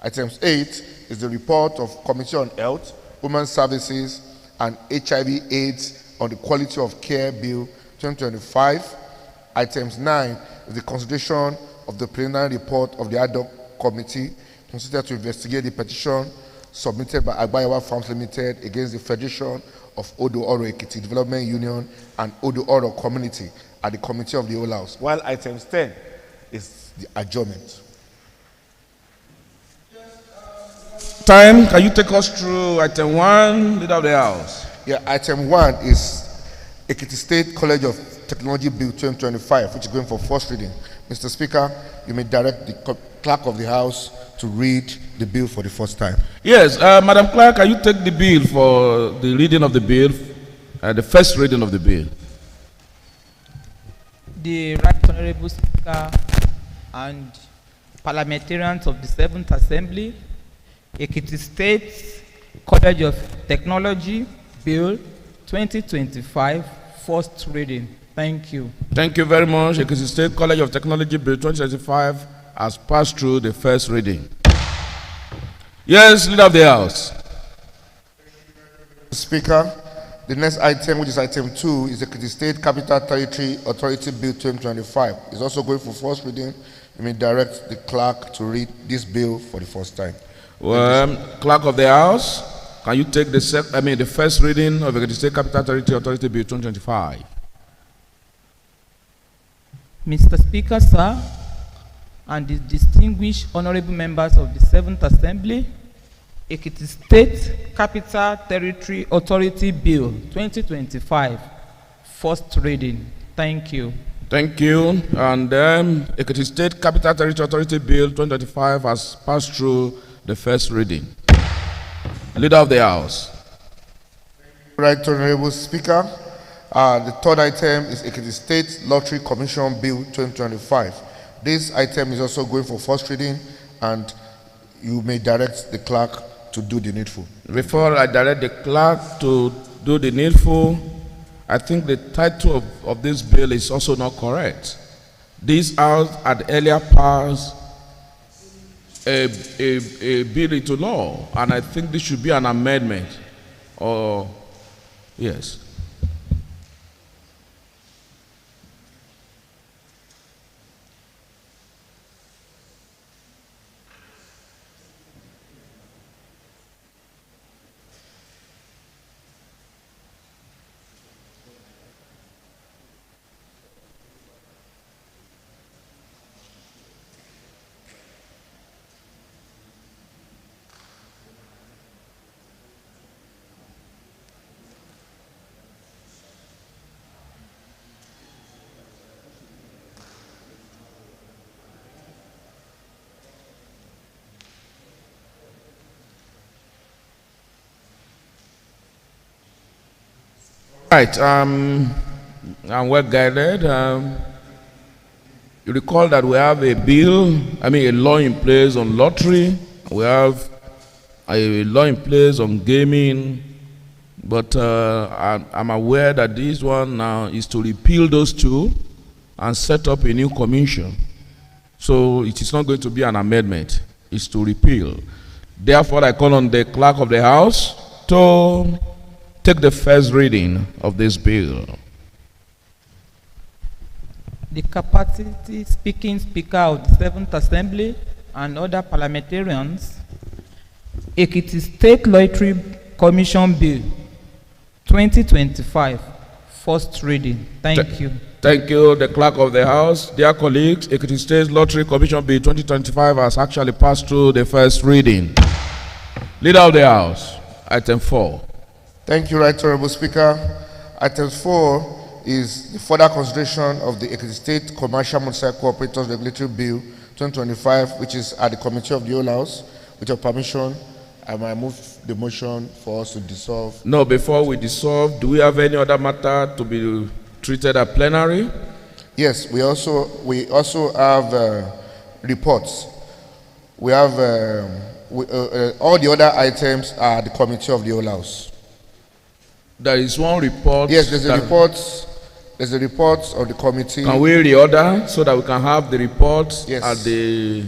Item 8 is the report of Committee on Health, Women Services, and HIV/AIDS on the Quality of Care Bill 2025. Items 9 is the consideration of the preliminary report of the ad hoc committee considered to investigate the petition submitted by Agbayawa Farms Limited against the Federation of Odo Oro Ekiti Development Union and Odo Oro Community at the Committee of the Whole House. While items 10 is the adjournment. Time, can you take us through item 1, leader of the house? Yeah, item 1 is Ekiti State College of Technology Bill 2025, which is going for first reading. Mr. Speaker, you may direct the clerk of the House to read the bill for the first time. Yes, Madam Clerk, can you take the bill for the reading of the bill, the first reading of the bill? The Right Honorable Speaker and parliamentarians of the 7th Assembly, Ekiti State College of Technology Bill 2025, first reading. Thank you. Thank you very much. Ekiti State College of Technology Bill 2025 has passed through the first reading. Yes, leader of the house. Speaker, the next item, which is item 2, is the State Capital Territory Authority Bill 2025. It's also going for first reading. You may direct the clerk to read this bill for the first time. Well, clerk of the house, can you take the first reading of the State Capital Territory Authority Bill 2025? Mr. Speaker, sir, and the distinguished honorable members of the 7th Assembly, Ekiti State Capital Territory Authority Bill 2025, first reading. Thank you. Thank you. And then Ekiti State Capital Territory Authority Bill 2025 has passed through the first reading. Leader of the House. Right, Honorable Speaker. The third item is Ekiti State Lottery Commission Bill 2025. This item is also going for first reading, and you may direct the clerk to do the needful. Before I direct the clerk to do the needful, I think the title of this bill is also not correct. This House had earlier passed a bill into law, and I think this should be an amendment. Or yes. Right, I'm well guided. You recall that we have a law in place on lottery. We have a law in place on gaming. But I'm aware that this one now is to repeal those two and set up a new commission. So it is not going to be an amendment. It's to repeal. Therefore, I call on the clerk of the house to take the first reading of this bill. The capacity speaking speaker of the 7th Assembly and other parliamentarians, Ekiti State Lottery Commission Bill 2025, first reading. Thank you. Thank you, the clerk of the house. Dear colleagues, Ekiti State Lottery Commission Bill 2025 has actually passed through the first reading. Leader of the house, item 4. Thank you, Right Honorable Speaker. Item 4 is the further consideration of the Ekiti State Commercial Motorcycle Operators Regulatory Bill 2025, which is at the Committee of the Whole House. With your permission, I might move the motion for us to dissolve. No, before we dissolve, do we have any other matter to be treated at plenary? Yes, we also have reports. We have all the other items are the Committee of the Whole House. There is one report. Yes, there's a report. There's a report of the committee. Can we reorder so that we can have the report Yes. at the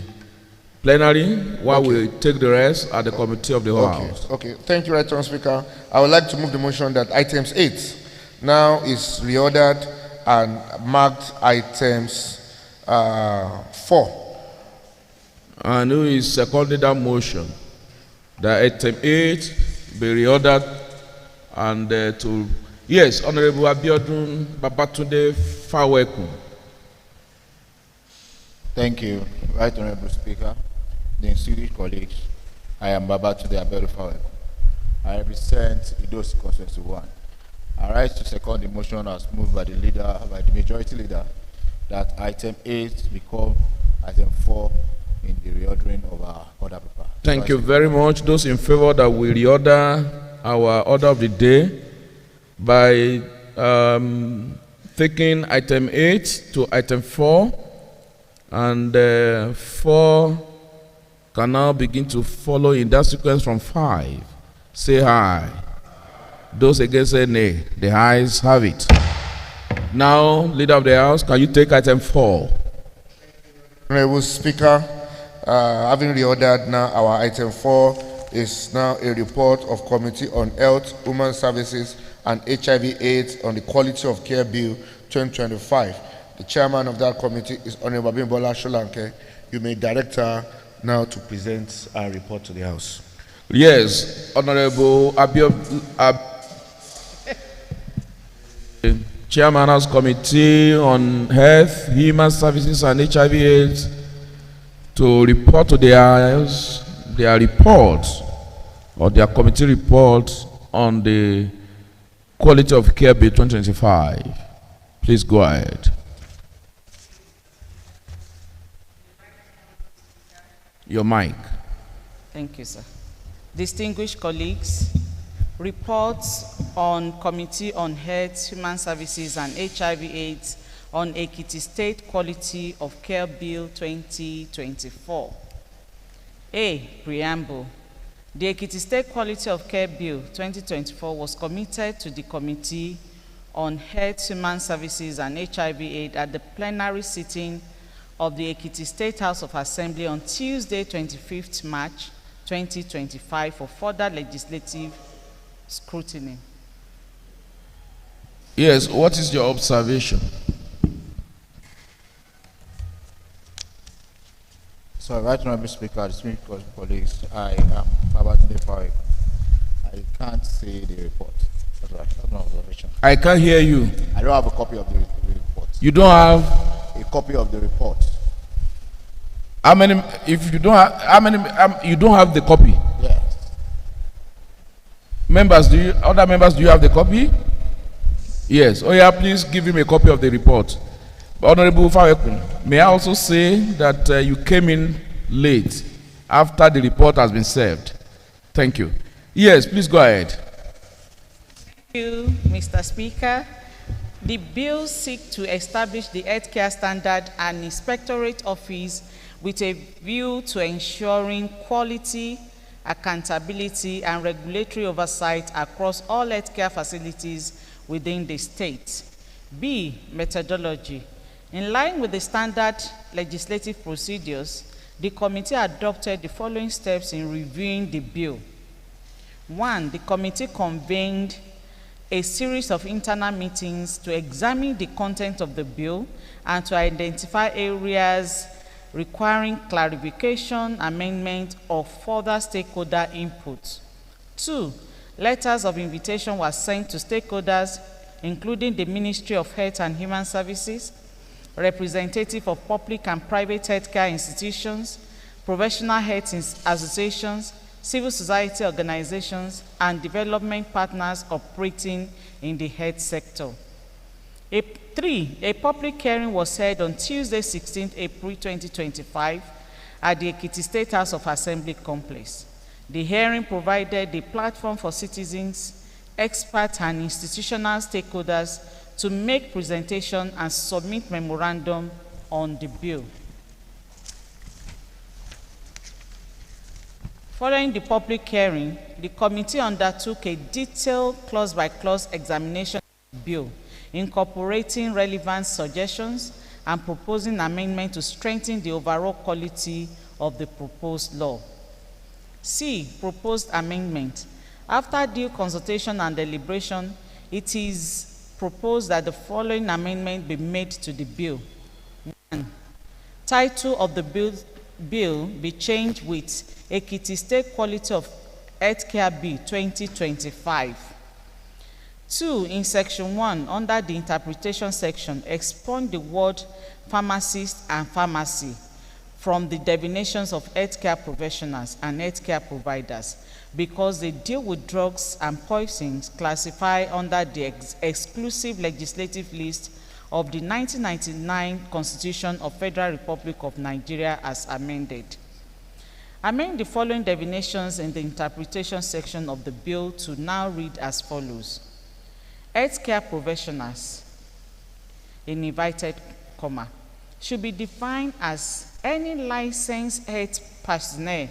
plenary while we take the rest at the Committee of the Whole House? Okay. Thank you, Right Honorable Speaker. I would like to move the motion that items 8 now is reordered and marked items 4. And who is seconding that motion? That item 8 be reordered and to... Yes, Honorable Abiodun Babatunde Faweku. Thank you, Right Honorable Speaker, the distinguished colleagues. I am Babatunde Abiodun Faweku. I represent Idosi Constituency 1. I rise to second the motion as moved by the majority leader, that item 8 become item 4 in the reordering of our order paper. Thank you very much. Those in favor that we reorder our order of the day by taking item 8 to item 4, and 4 can now begin to follow in that sequence from 5. Say aye. Those against say nay. The ayes have it. Now, Leader of the House, can you take item 4? Honorable Speaker, having reordered now our item 4 is now a report of Committee on Health, Human Services and HIV/AIDS on the Quality of Care Bill 2025. The chairman of that committee is Honorable Abimbola Sholanke. You may direct her now to present our report to the House. Yes, Honorable Chairman House Committee on Health, Human Services and HIV/AIDS to report to their reports or their committee report on the Quality of Care Bill 2025. Please go ahead. Your mic. Thank you, sir. Distinguished colleagues, reports on Committee on Health, Human Services and HIV/AIDS on Ekiti State Quality of Care Bill 2024. A. Preamble. The Ekiti State Quality of Care Bill 2024 was committed to the Committee on Health, Human Services and HIV/AIDS at the plenary sitting of the Ekiti State House of Assembly on Tuesday, 25th March 2025 for further legislative scrutiny. Yes, what is your observation? So, Right Honorable Speaker, distinguished colleagues, I am Babatunde Faweku. I can't see the report. That's right. That's my observation. I can't hear you. I don't have a copy of the report. You don't have a copy of the report. How many? If you don't have, how many? You don't have the copy. Yes. Members, other members, do you have the copy? Yes. Oh yeah, please give him a copy of the report. Honorable Faweku, may I also say that you came in late after the report has been served. Thank you. Yes, please go ahead. you, Mr. Speaker. The bill seeks to establish the healthcare standard and inspectorate office with a view to ensuring quality, accountability, and regulatory oversight across all healthcare facilities within the state. B, methodology. In line with the standard legislative procedures, the committee adopted the following steps in reviewing the bill. 1, the committee convened a series of internal meetings to examine the content of the bill and to identify areas requiring clarification, amendment, or further stakeholder input. 2, letters of invitation were sent to stakeholders, including the Ministry of Health and Human Services, representative of public and private healthcare institutions, professional health associations, civil society organizations, and development partners operating in the health sector. 3, a public hearing was held on Tuesday, 16 April 2025 at the Ekiti State House of Assembly complex. The hearing provided a platform for citizens, experts, and institutional stakeholders to make presentation and submit memorandum on the bill. Following the public hearing, the committee undertook a detailed clause-by-clause examination of the bill, incorporating relevant suggestions and proposing amendments to strengthen the overall quality of the proposed law. C, proposed amendment. After due consultation and deliberation, it is proposed that the following amendment be made to the bill. 1, title of the bill be changed with Ekiti State Quality of Healthcare Bill 2025. 2, in section 1, under the interpretation section, expunge the word pharmacist and pharmacy from the definitions of healthcare professionals and healthcare providers because they deal with drugs and poisons classified under the exclusive legislative list of the 1999 Constitution of Federal Republic of Nigeria as amended. Amend the following definitions in the interpretation section of the bill to now read as follows. Healthcare professionals, in invited comma, should be defined as any licensed health personnel,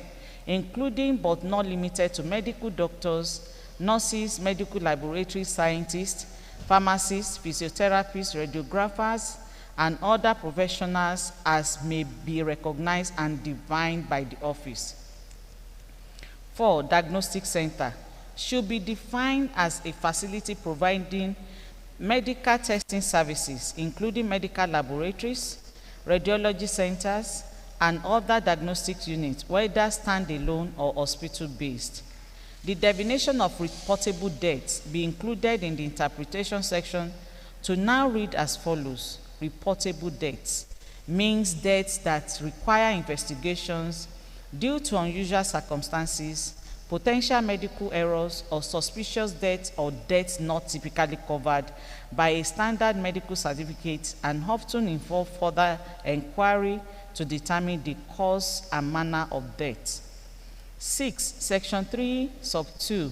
including but not limited to medical doctors, nurses, medical laboratory scientists, pharmacists, physiotherapists, radiographers, and other professionals as may be recognized and defined by the office. 4, diagnostic center should be defined as a facility providing medical testing services, including medical laboratories, radiology centers, and other diagnostic units, whether standalone or hospital-based. The definition of reportable deaths be included in the interpretation section to now read as follows. Reportable deaths means deaths that require investigations due to unusual circumstances, potential medical errors, or suspicious deaths or deaths not typically covered by a standard medical certificate and often involve further inquiry to determine the cause and manner of death. 6, section 3, sub 2,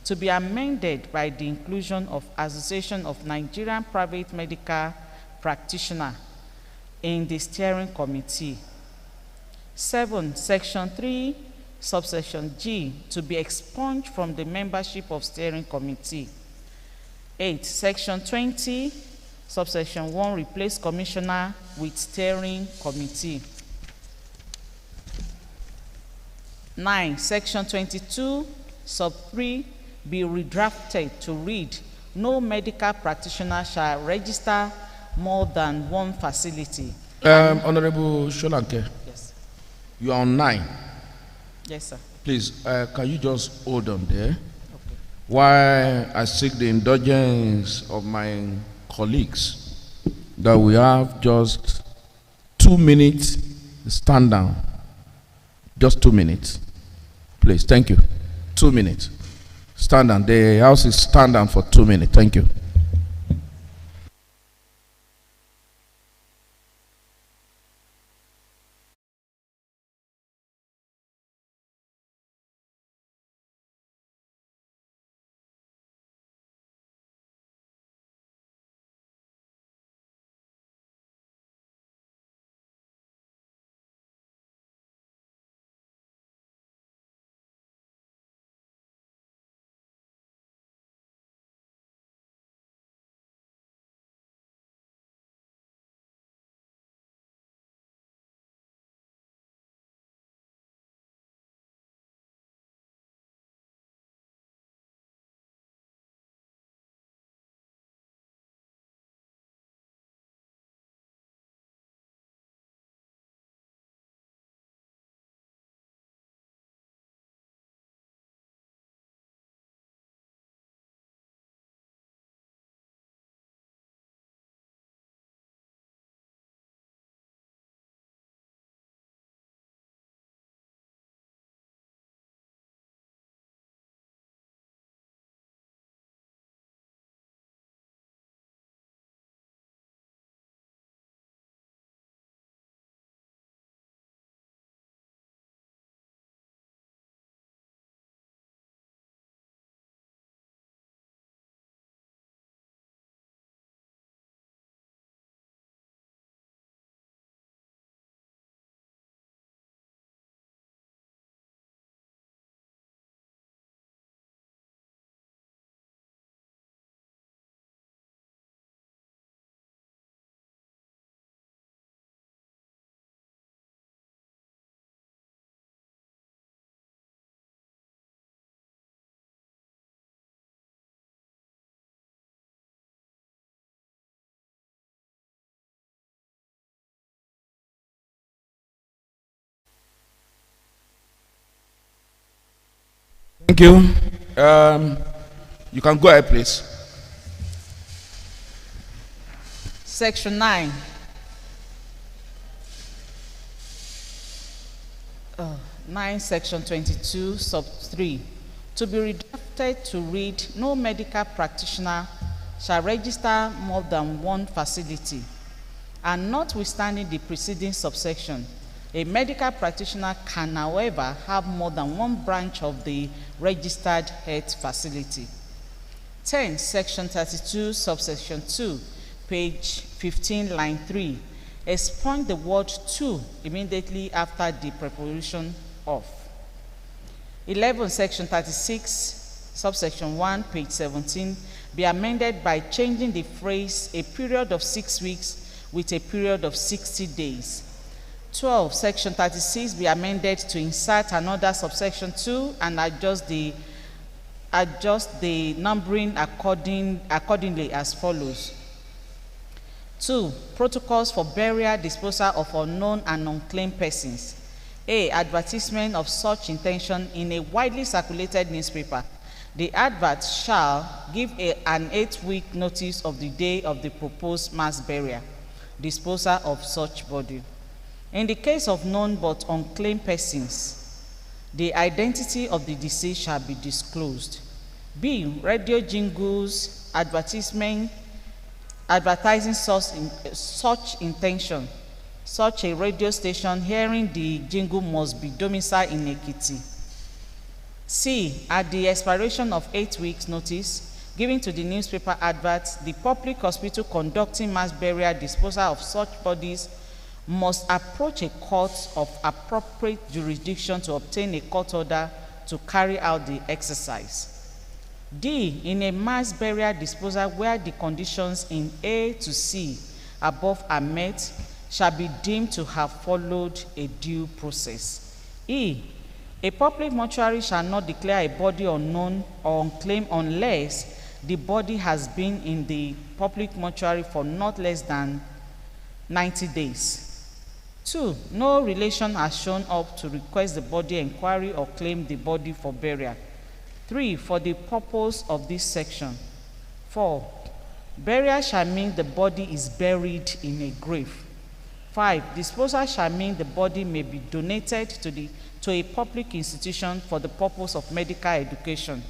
to be amended by the inclusion of Association of Nigerian Private Medical Practitioners in the steering committee. 7, section 3, subsection G, to be expunged from the membership of steering committee. 8, section 20, subsection 1, replace commissioner with steering committee. 9, section 22, sub 3, be redrafted to read, no medical practitioner shall register more than one facility. Honorable Sholanke, Yes. you are on 9. Yes, sir. Please, can you just hold on there? While I seek the indulgence of my colleagues that we have just 2 minutes stand down. Just 2 minutes. Please, thank you. 2 minutes. Stand down. The house is stand down for 2 minutes. Thank you. Thank you. You can go ahead, please. Section 9. 9, Section 22, Sub 3. To be redrafted to read, no medical practitioner shall register more than one facility. And notwithstanding the preceding subsection, a medical practitioner can, however, have more than one branch of the registered health facility. 10, Section 32, Subsection 2, page 15, line 3. Expunge the word to immediately after the preposition of. 11, Section 36, Subsection 1, page 17, be amended by changing the phrase a period of 6 weeks with a period of 60 days. 12, Section 36 be amended to insert another subsection 2 and adjust the numbering accordingly as follows. 2, protocols for burial, disposal of unknown and unclaimed persons. A, advertisement of such intention in a widely circulated newspaper. The advert shall give an 8-week notice of the day of the proposed mass burial, disposal of such body. In the case of known but unclaimed persons, the identity of the deceased shall be disclosed. B, radio jingles, advertising such intention. Such a radio station hearing the jingle must be domiciled in Ekiti. C, at the expiration of 8 weeks notice given to the newspaper adverts, the public hospital conducting mass burial disposal of such bodies must approach a court of appropriate jurisdiction to obtain a court order to carry out the exercise. D, in a mass burial disposal where the conditions in A to C above are met, shall be deemed to have followed a due process. E, a public mortuary shall not declare a body unknown or unclaimed unless the body has been in the public mortuary for not less than 90 days. 2, no relation has shown up to request the body inquiry or claim the body for burial. 3, for the purpose of this section. 4, burial shall mean the body is buried in a grave. 5, disposal shall mean the body may be donated to a public institution for the purpose of medical education.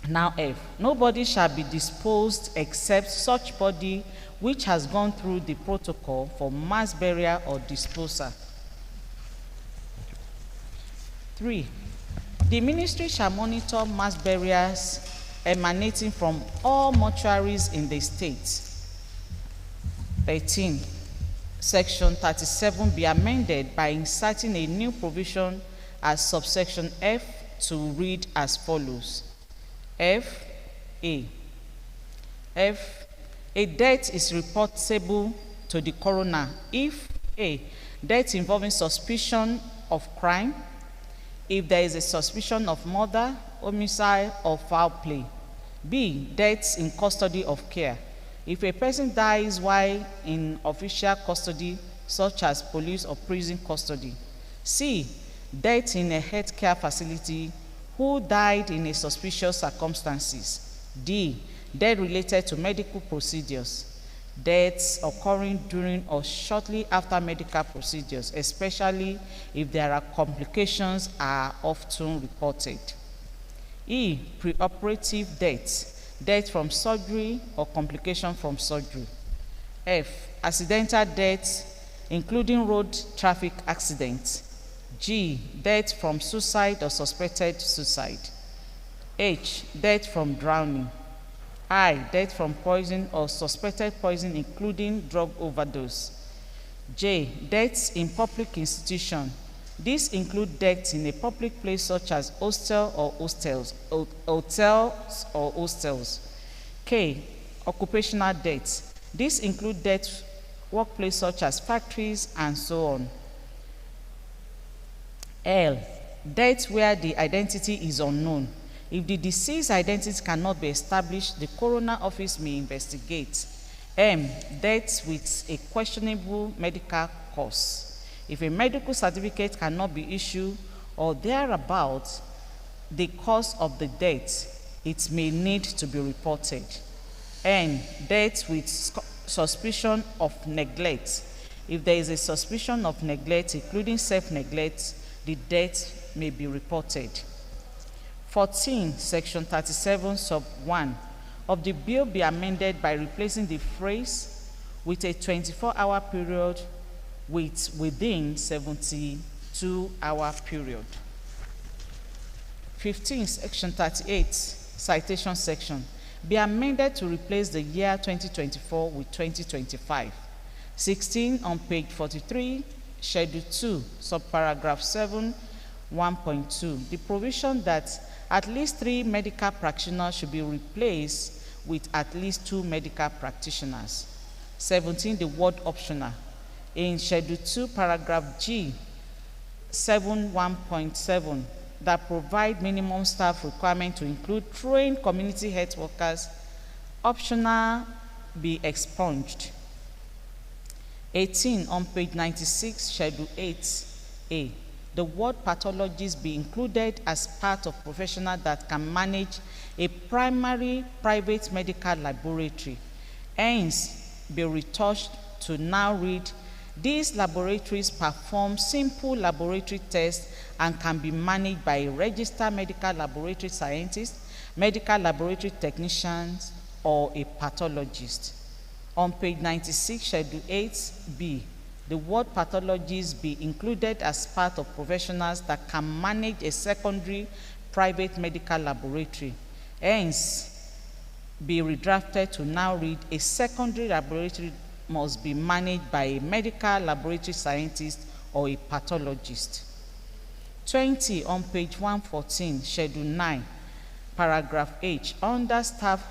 Now F, nobody shall be disposed except such body which has gone through the protocol for mass burial or disposal. 3, the ministry shall monitor mass burials emanating from all mortuaries in the state. 13, Section 37 be amended by inserting a new provision as subsection F to read as follows. F, A, death is reportable to the coroner if A, death involving suspicion of crime, if there is a suspicion of murder, homicide, or foul play. B, deaths in custody of care. If a person dies while in official custody, such as police or prison custody. C, death in a healthcare facility who died in a suspicious circumstances. D, death related to medical procedures. Deaths occurring during or shortly after medical procedures, especially if there are complications, are often reported. E, preoperative deaths. Death from surgery or complication from surgery. F, accidental deaths, including road traffic accidents. G, death from suicide or suspected suicide. H, death from drowning. I, death from poison or suspected poison, including drug overdose. J, deaths in public institution. These include deaths in a public place such as hotels or hostels. K, occupational deaths. These include deaths workplace such as factories and so on. L, deaths where the identity is unknown. If the deceased identity cannot be established, the coroner office may investigate. M, deaths with a questionable medical cause. If a medical certificate cannot be issued or thereabouts the cause of the death, it may need to be reported. N, death with suspicion of neglect. If there is a suspicion of neglect, including self-neglect, the death may be reported. 14, Section 37, Sub 1 of the bill be amended by replacing the phrase with a 24-hour period with within 72-hour period. 15, Section 38, citation section, be amended to replace the year 2024 with 2025. 16, on page 43, Schedule 2, subparagraph 7, 1.2, the provision that at least 3 medical practitioners should be replaced with at least 2 medical practitioners. 17, the word optional. In Schedule 2, paragraph G, 7.1.7, that provide minimum staff requirement to include trained community health workers, optional be expunged. 18, on page 96, Schedule 8A, the word pathologist be included as part of professional that can manage a primary private medical laboratory. Hence, be retouched to now read, these laboratories perform simple laboratory tests and can be managed by a registered medical laboratory scientist, medical laboratory technicians, or a pathologist. On page 96, Schedule 8B, the word pathologist be included as part of professionals that can manage a secondary private medical laboratory. Hence, be redrafted to now read, a secondary laboratory must be managed by a medical laboratory scientist or a pathologist. 20, on page 114, Schedule 9, paragraph H, under staff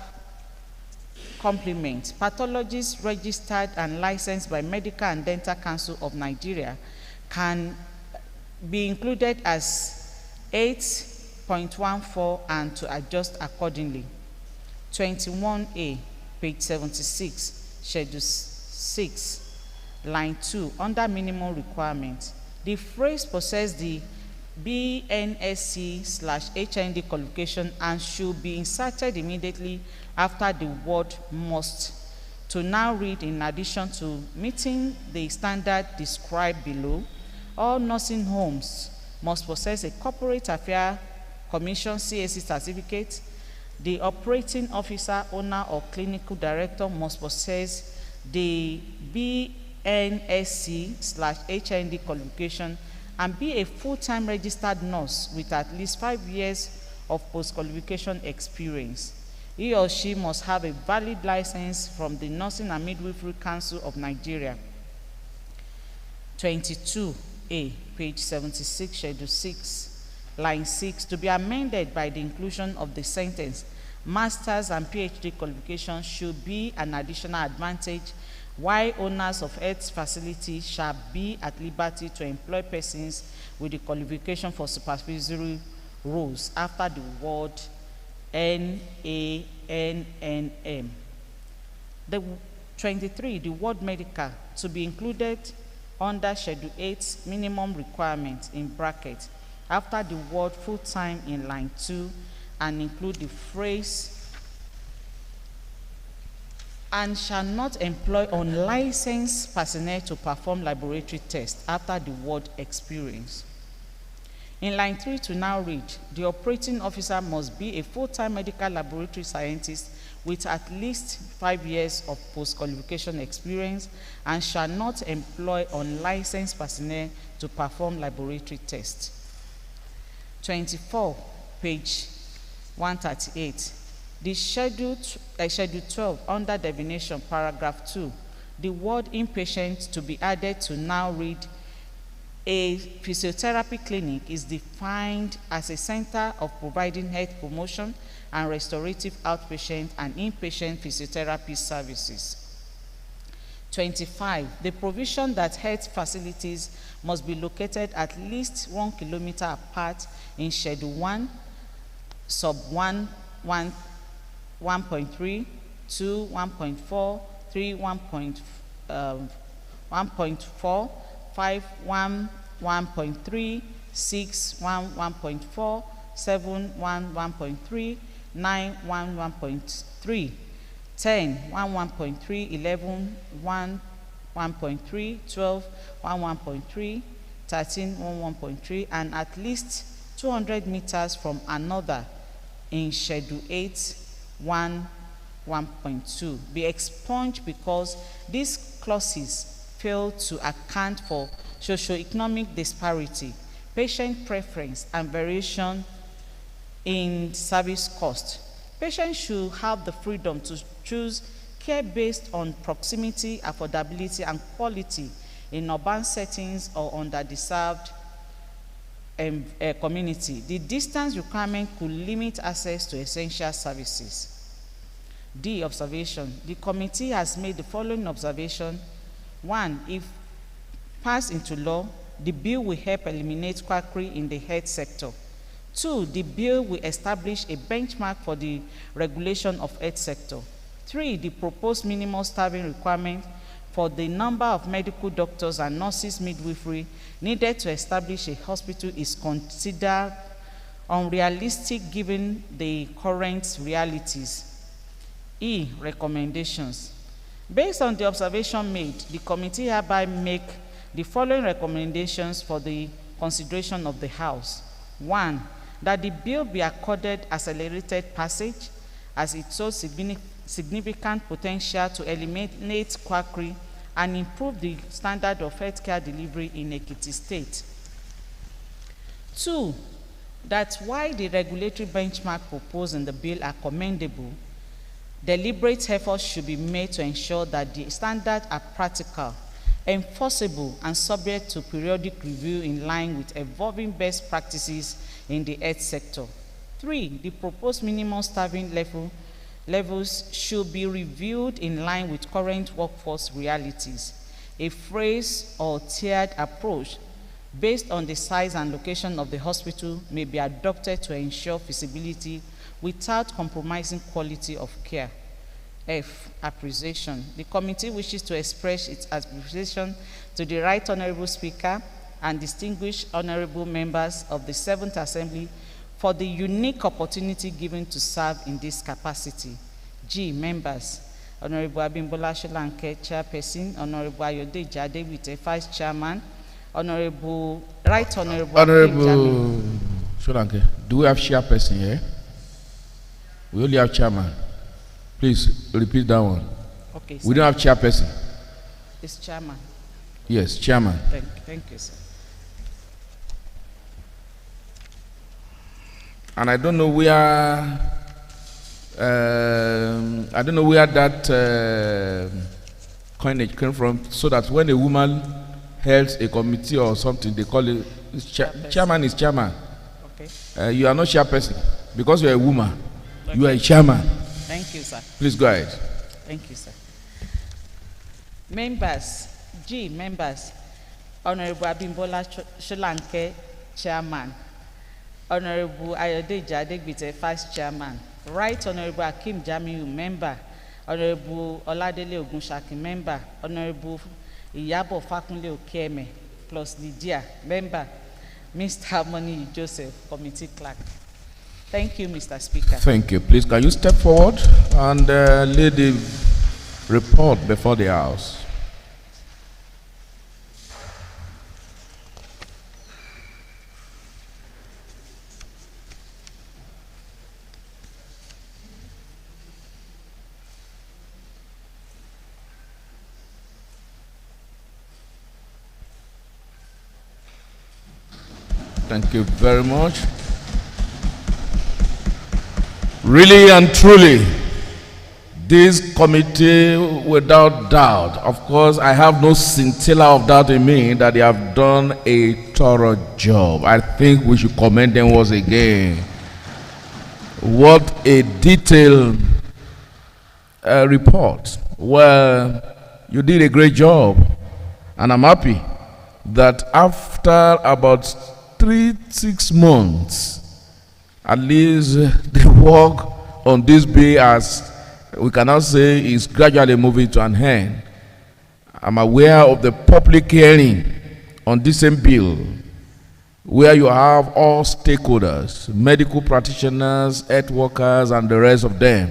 complement, pathologists registered and licensed by Medical and Dental Council of Nigeria can be included as 8.14 and to adjust accordingly. 21A, page 76, Schedule 6, line 2, under minimum requirements, the phrase possess the BNSC/HND qualification and should be inserted immediately after the word must, to now read, in addition to meeting the standard described below, all nursing homes must possess a Corporate Affairs Commission CAC certificate. The operating officer, owner, or clinical director must possess the BNSC/HND qualification and be a full-time registered nurse with at least 5 years of post-qualification experience. He or she must have a valid license from the Nursing and Midwifery Council of Nigeria. 22A, page 76, Schedule 6, line 6, to be amended by the inclusion of the sentence, master's and PhD qualifications should be an additional advantage, while owners of health facilities shall be at liberty to employ persons with the qualification for supervisory roles after the word NANNM. The 23, the word medical, to be included under Schedule 8 minimum requirements in bracket after the word full-time in line 2, and include the phrase and shall not employ unlicensed personnel to perform laboratory tests after the word experience. In line 3 to now read, the operating officer must be a full-time medical laboratory scientist with at least 5 years of post-qualification experience and shall not employ unlicensed personnel to perform laboratory tests. 24, page 138. The Schedule 12, under definition, paragraph 2, the word inpatient to be added to now read, a physiotherapy clinic is defined as a center of providing health promotion and restorative outpatient and inpatient physiotherapy services. 25, the provision that health facilities must be located at least 1 kilometer apart in Schedule 1, sub 1.3, 2, 1.4, 3, 1.4, 5, 1, 1.3, 6, 1, 1.4, 7, 1, 1.3, 9, 1, 1.3, 10, 1, 1.3, 11, 1, 1.3, 12, 1, 1.3, 13, 1, 1.3, and at least 200 meters from another in Schedule 8, 1, 1.2 be expunged because these clauses fail to account for socioeconomic disparity, patient preference, and variation in service cost. Patients should have the freedom to choose care based on proximity, affordability, and quality in urban settings or underserved community. The distance requirement could limit access to essential services. D, observation. The committee has made the following observation. 1, if passed into law, the bill will help eliminate quackery in the health sector. 2, the bill will establish a benchmark for the regulation of health sector. 3, the proposed minimum staffing requirement for the number of medical doctors and nurses midwifery needed to establish a hospital is considered unrealistic given the current realities. E, recommendations. Based on the observation made, the committee hereby make the following recommendations for the consideration of the House. 1, that the bill be accorded accelerated passage as it shows significant potential to eliminate quackery and improve the standard of healthcare delivery in Ekiti State. 2, that while the regulatory benchmark proposed in the bill are commendable, deliberate efforts should be made to ensure that the standards are practical, enforceable, and subject to periodic review in line with evolving best practices in the health sector. 3, the proposed minimum staffing levels should be reviewed in line with current workforce realities. A phased or tiered approach based on the size and location of the hospital may be adopted to ensure feasibility without compromising quality of care. F, appreciation. The committee wishes to express its appreciation to the Right Honorable Speaker and distinguished honorable members of the 7th Assembly for the unique opportunity given to serve in this capacity. G, members. Honorable Abimbola Sholanke, Chairperson. Honorable Ayode Jadewite, Vice Chairman. Honorable Honorable Sholanke, do we have chairperson here? We only have chairman. Please repeat that one. Okay, we don't have chairperson. It's chairman. Yes, chairman. Thank you, sir. And I don't know where that coinage came from, so that when a woman holds a committee or something, they call it chairman is chairman. Okay. You are not chairperson because you are a woman. Okay. You are a chairman. Thank you, sir. Please go ahead. Thank you, sir. Members, G, members. Honorable Abimbola Sholanke, Chairman. Honorable Ayode Jadegbite, Vice Chairman. Right Honorable Akim Jamiu, Member. Honorable Oladele Ogunshaki, Member. Honorable Iyabo Fakunle Okeme, plus Lydia, Member. Mr. Harmony Joseph, Committee Clerk. Thank you, Mr. Speaker. Thank you. Please, can you step forward and lay the report before the House? Thank you very much. Really and truly, this committee, without doubt, of course, I have no scintilla of doubt in me that they have done a thorough job. I think we should commend them once again. What a detailed report. Well, you did a great job, and I'm happy that after about 6 months, at least the work on this bill, as we cannot say, is gradually moving to an end. I'm aware of the public hearing on this same bill where you have all stakeholders, medical practitioners, health workers, and the rest of them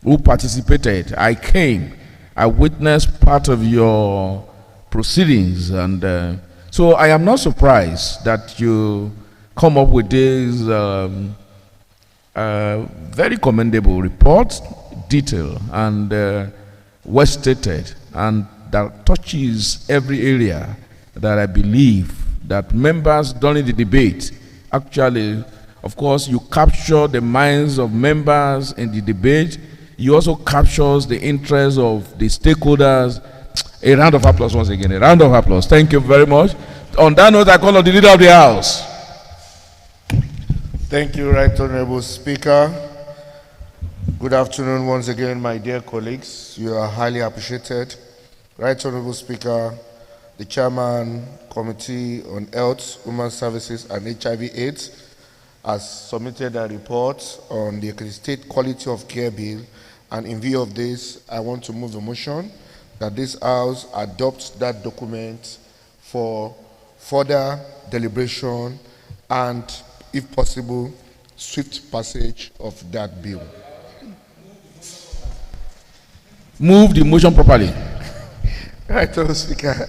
who participated. I came, I witnessed part of your proceedings, and so I am not surprised that you come up with this very commendable report, detailed and well stated, and that touches every area that I believe that members during the debate, actually, of course, you capture the minds of members in the debate. You also captures the interests of the stakeholders. A round of applause once again. A round of applause. Thank you very much. On that note, I call on the leader of the House. Thank you, Right Honorable Speaker. Good afternoon once again, my dear colleagues. You are highly appreciated. Right Honorable Speaker, the Chairman, Committee on Health, Human Services and HIV/AIDS has submitted a report on the State Quality of Care Bill, and in view of this, I want to move the motion that this House adopts that document for further deliberation and, if possible, swift passage of that bill. Move the motion properly. Right, Mr. Speaker,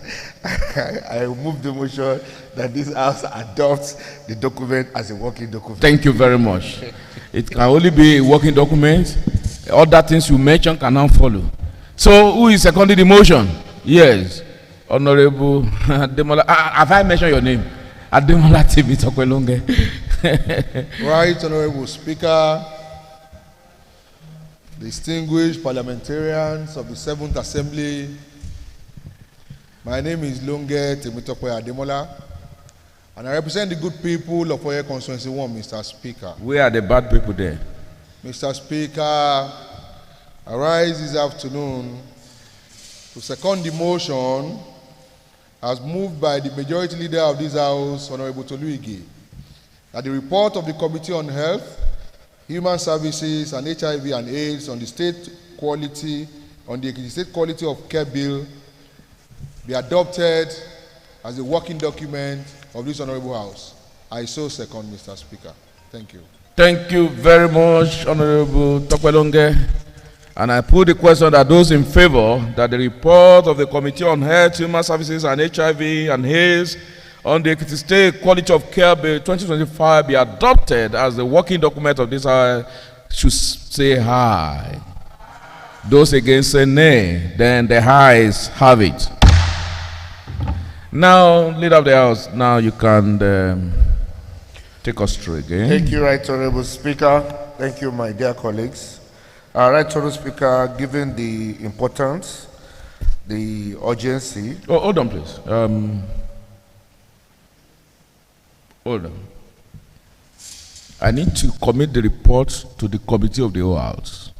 I move the motion that this House adopts the document as a working document. Thank you very much. It can only be a working document. Other things you mentioned cannot follow. So, who is seconding the motion? Yes, Honorable Ademola. Have I mentioned your name? Ademola TV Tokwelonge. Right, Honorable Speaker, distinguished parliamentarians of the 7th Assembly, my name is Longe Temitope Ademola, and I represent the good people of Oye Constituency 1, Mr. Speaker. Where are the bad people there? Mr. Speaker, I rise this afternoon to second the motion as moved by the majority leader of this House, Honorable Toluigi, that the report of the Committee on Health, Human Services and HIV and AIDS on the State Quality of Care Bill be adopted as a working document of this Honorable House. I so second, Mr. Speaker. Thank you. Thank you very much, Honorable Tokwelonge. And I put the question that those in favor that the report of the Committee on Health, Human Services and HIV and AIDS on the State Quality of Care Bill 2025 be adopted as the working document of this House should say aye. Those against say nay. Then the ayes have it. Now, leader of the House, now you can take us through again. Thank you, Right Honorable Speaker. Thank you, my dear colleagues. Right Honorable Speaker, given the importance, the urgency. Oh, hold on, please. Hold on. I need to commit the report to the Committee of the whole House.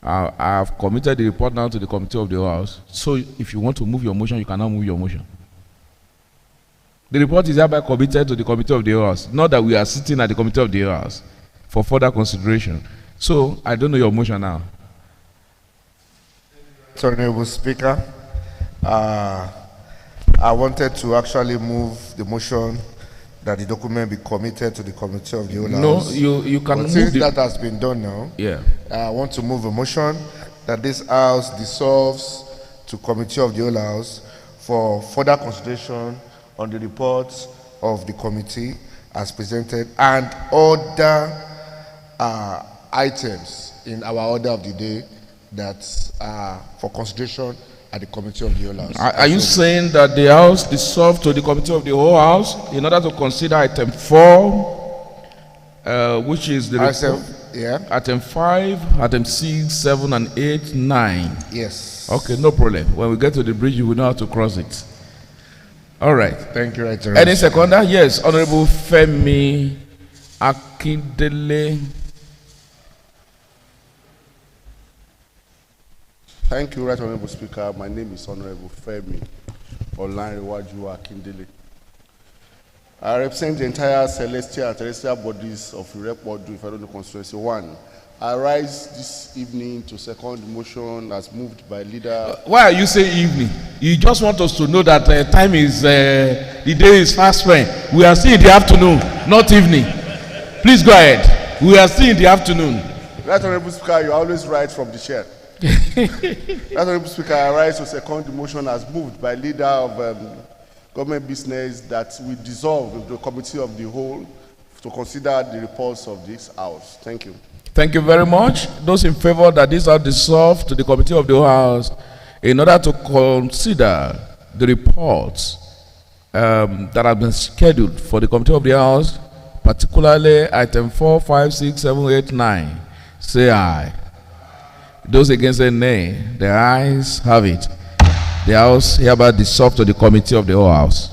I have committed the report now to the Committee of the whole House. So if you want to move your motion, you cannot move your motion. The report is hereby committed to the Committee of the whole House. Not that we are sitting at the Committee of the whole House for further consideration. So I don't know your motion now. Honorable Speaker, I wanted to actually move the motion that the document be committed to the Committee of the whole House. No, you can move since that has been done now, yeah. I want to move a motion that this House dissolves to Committee of the whole House for further consideration on the reports of the committee as presented and other items in our order of the day that are for consideration at the Committee of the whole House. Are you saying that the House dissolved to the Committee of the whole House in order to consider item 4, which is the item 5, item 6, 7, and 8, 9? Yes. Okay, no problem. When we get to the bridge, you will know how to cross it. All right. Thank you, Right. Any seconder? Yes, Honorable Femi Akindele. Thank you, Right Honorable Speaker. My name is Honorable Femi Olanrewaju Akindele. I represent the entire celestial and terrestrial bodies of Irepodu Ifeanyi Constituency 1. I rise this evening to second the motion as moved by leader. Why are you saying evening? You just want us to know that time is, the day is fast spent. We are still in the afternoon, not evening. Please go ahead. We are still in the afternoon. Right Honorable Speaker, you always write from the chair. Right Honorable Speaker, I rise to second the motion as moved by leader of government business that we dissolve the committee of the whole to consider the reports of this house. Thank you. Thank you very much. Those in favor that this are dissolved to the committee of the whole house in order to consider the reports that have been scheduled for the committee of the house, particularly item 4, 5, 6, 7, 8, 9, say aye. Those against say nay. The ayes have it. The house hereby dissolved to the committee of the whole house.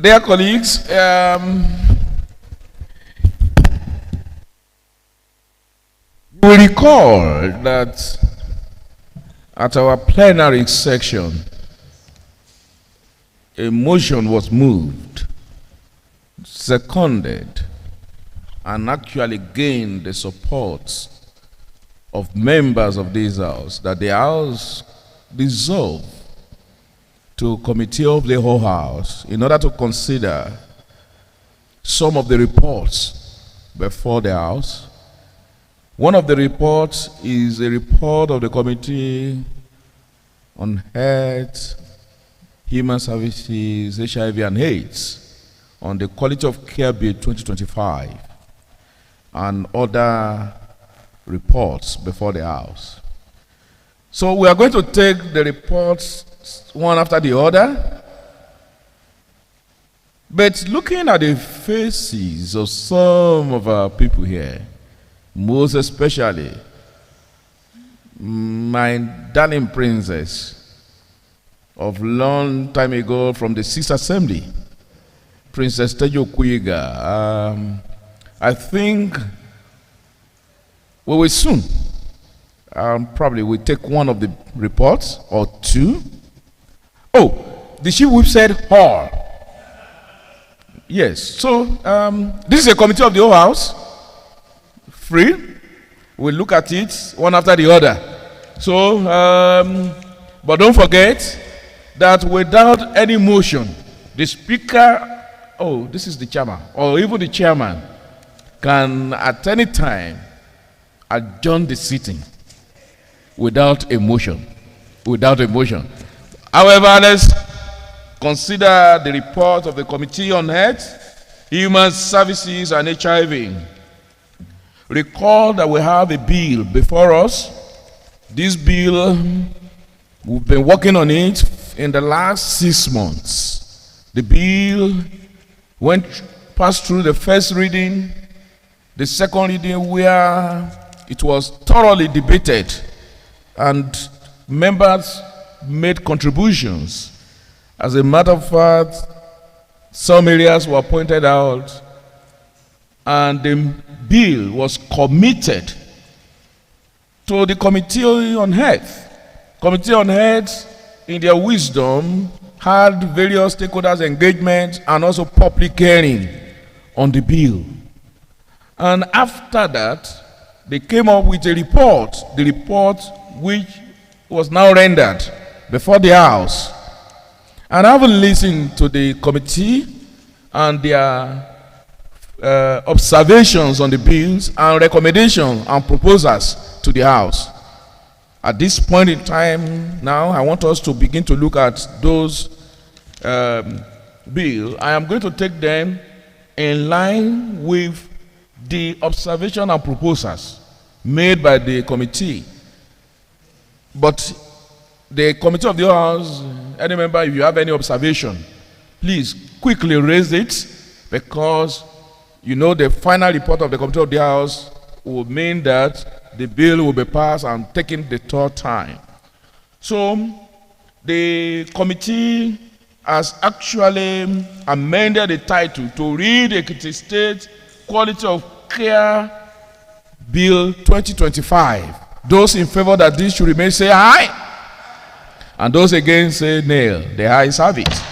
Dear colleagues, you will recall that at our plenary section, a motion was moved, seconded, and actually gained the support of members of this house that the house dissolve to committee of the whole house in order to consider some of the reports before the house. One of the reports is a report of the Committee on Health, Human Services, HIV and AIDS on the Quality of Care Bill 2025 and other reports before the house. So we are going to take the reports one after the other, but looking at the faces of some of our people here, most especially my darling princess of long time ago from the 6th Assembly, Princess Tejo Kuyiga, I think we will soon probably we'll take one of the reports or two. Oh, the chief whip said hall. Yes, so this is a committee of the whole house. Free. We'll look at it one after the other. So, but don't forget that without any motion, the speaker, oh, this is the chairman, or even the chairman, can at any time adjourn the sitting without a motion. Without a motion. However, let's consider the report of the Committee on Health, Human Services and HIV. Recall that we have a bill before us. This bill, we've been working on it in the last 6 months. The bill passed through the first reading, the second reading where it was thoroughly debated and members made contributions. As a matter of fact, some areas were pointed out and the bill was committed to the Committee on Health. Committee on Health, in their wisdom, had various stakeholders' engagement and also public hearing on the bill. And after that, they came up with a report, the report which was now rendered before the House. And having listened to the committee and their observations on the bills and recommendations and proposals to the House, at this point in time now, I want us to begin to look at those bills. I am going to take them in line with the observation and proposals made by the committee. But the committee of the House, any member, if you have any observation, please quickly raise it, because you know the final report of the committee of the House will mean that the bill will be passed and taken the third time. So the committee has actually amended the title to read Ekiti State Quality of Care Bill 2025. Those in favor that this should remain say aye, and those against say nay. The ayes have it.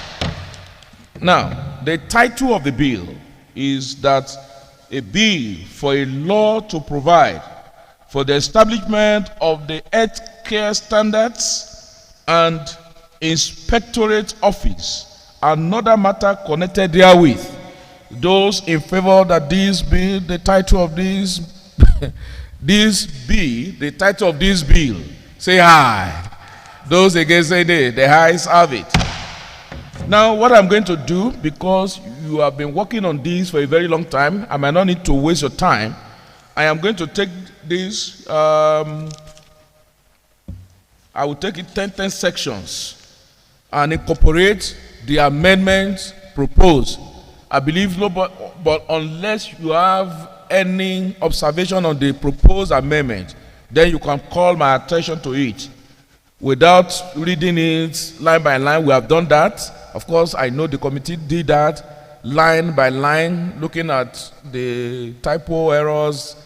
Now, the title of the bill is that a bill for a law to provide for the establishment of the health care standards and inspectorate office, another matter connected therewith. Those in favor that this be the title of this the title of this bill, say aye. Those against say nay. The ayes have it. Now, what I'm going to do, because you have been working on this for a very long time, I might not need to waste your time. I am going to take this, I will take it 10 sections and incorporate the amendments proposed. I believe no, but unless you have any observation on the proposed amendment, then you can call my attention to it. Without reading it line by line, we have done that. Of course, I know the committee did that line by line, looking at the typo errors,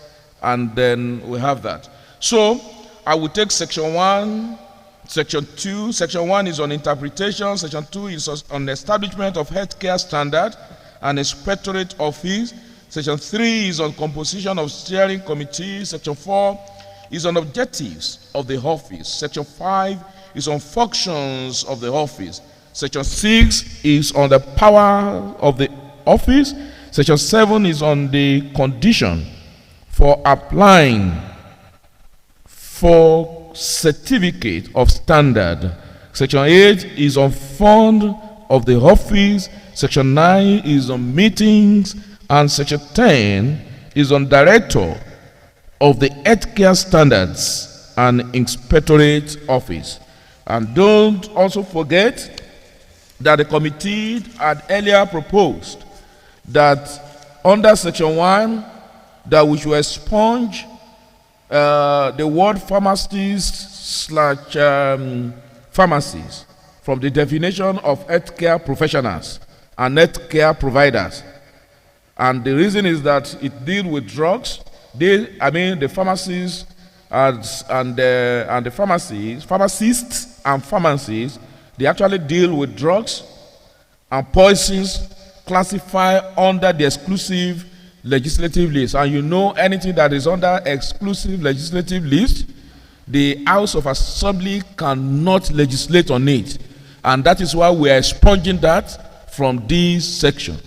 and then we have that. So I will take section 1, section 2. Section 1 is on interpretation. Section 2 is on establishment of healthcare standard and inspectorate office. Section 3 is on composition of steering committee. Section 4 is on objectives of the office. Section 5 is on functions of the office. Section 6 is on the power of the office. Section 7 is on the condition for applying for certificate of standard. Section 8 is on fund of the office. Section 9 is on meetings. And section 10 is on director of the healthcare standards and inspectorate office. And don't also forget that the committee had earlier proposed that under section 1 that we should expunge the word pharmacist / pharmacies from the definition of healthcare professionals and healthcare providers. And the reason is that it deals with drugs. The pharmacies and the pharmacists and pharmacies, they actually deal with drugs and poisons classified under the exclusive legislative list. And you know, anything that is under exclusive legislative list, the House of Assembly cannot legislate on it. And that is why we are expunging that from this section.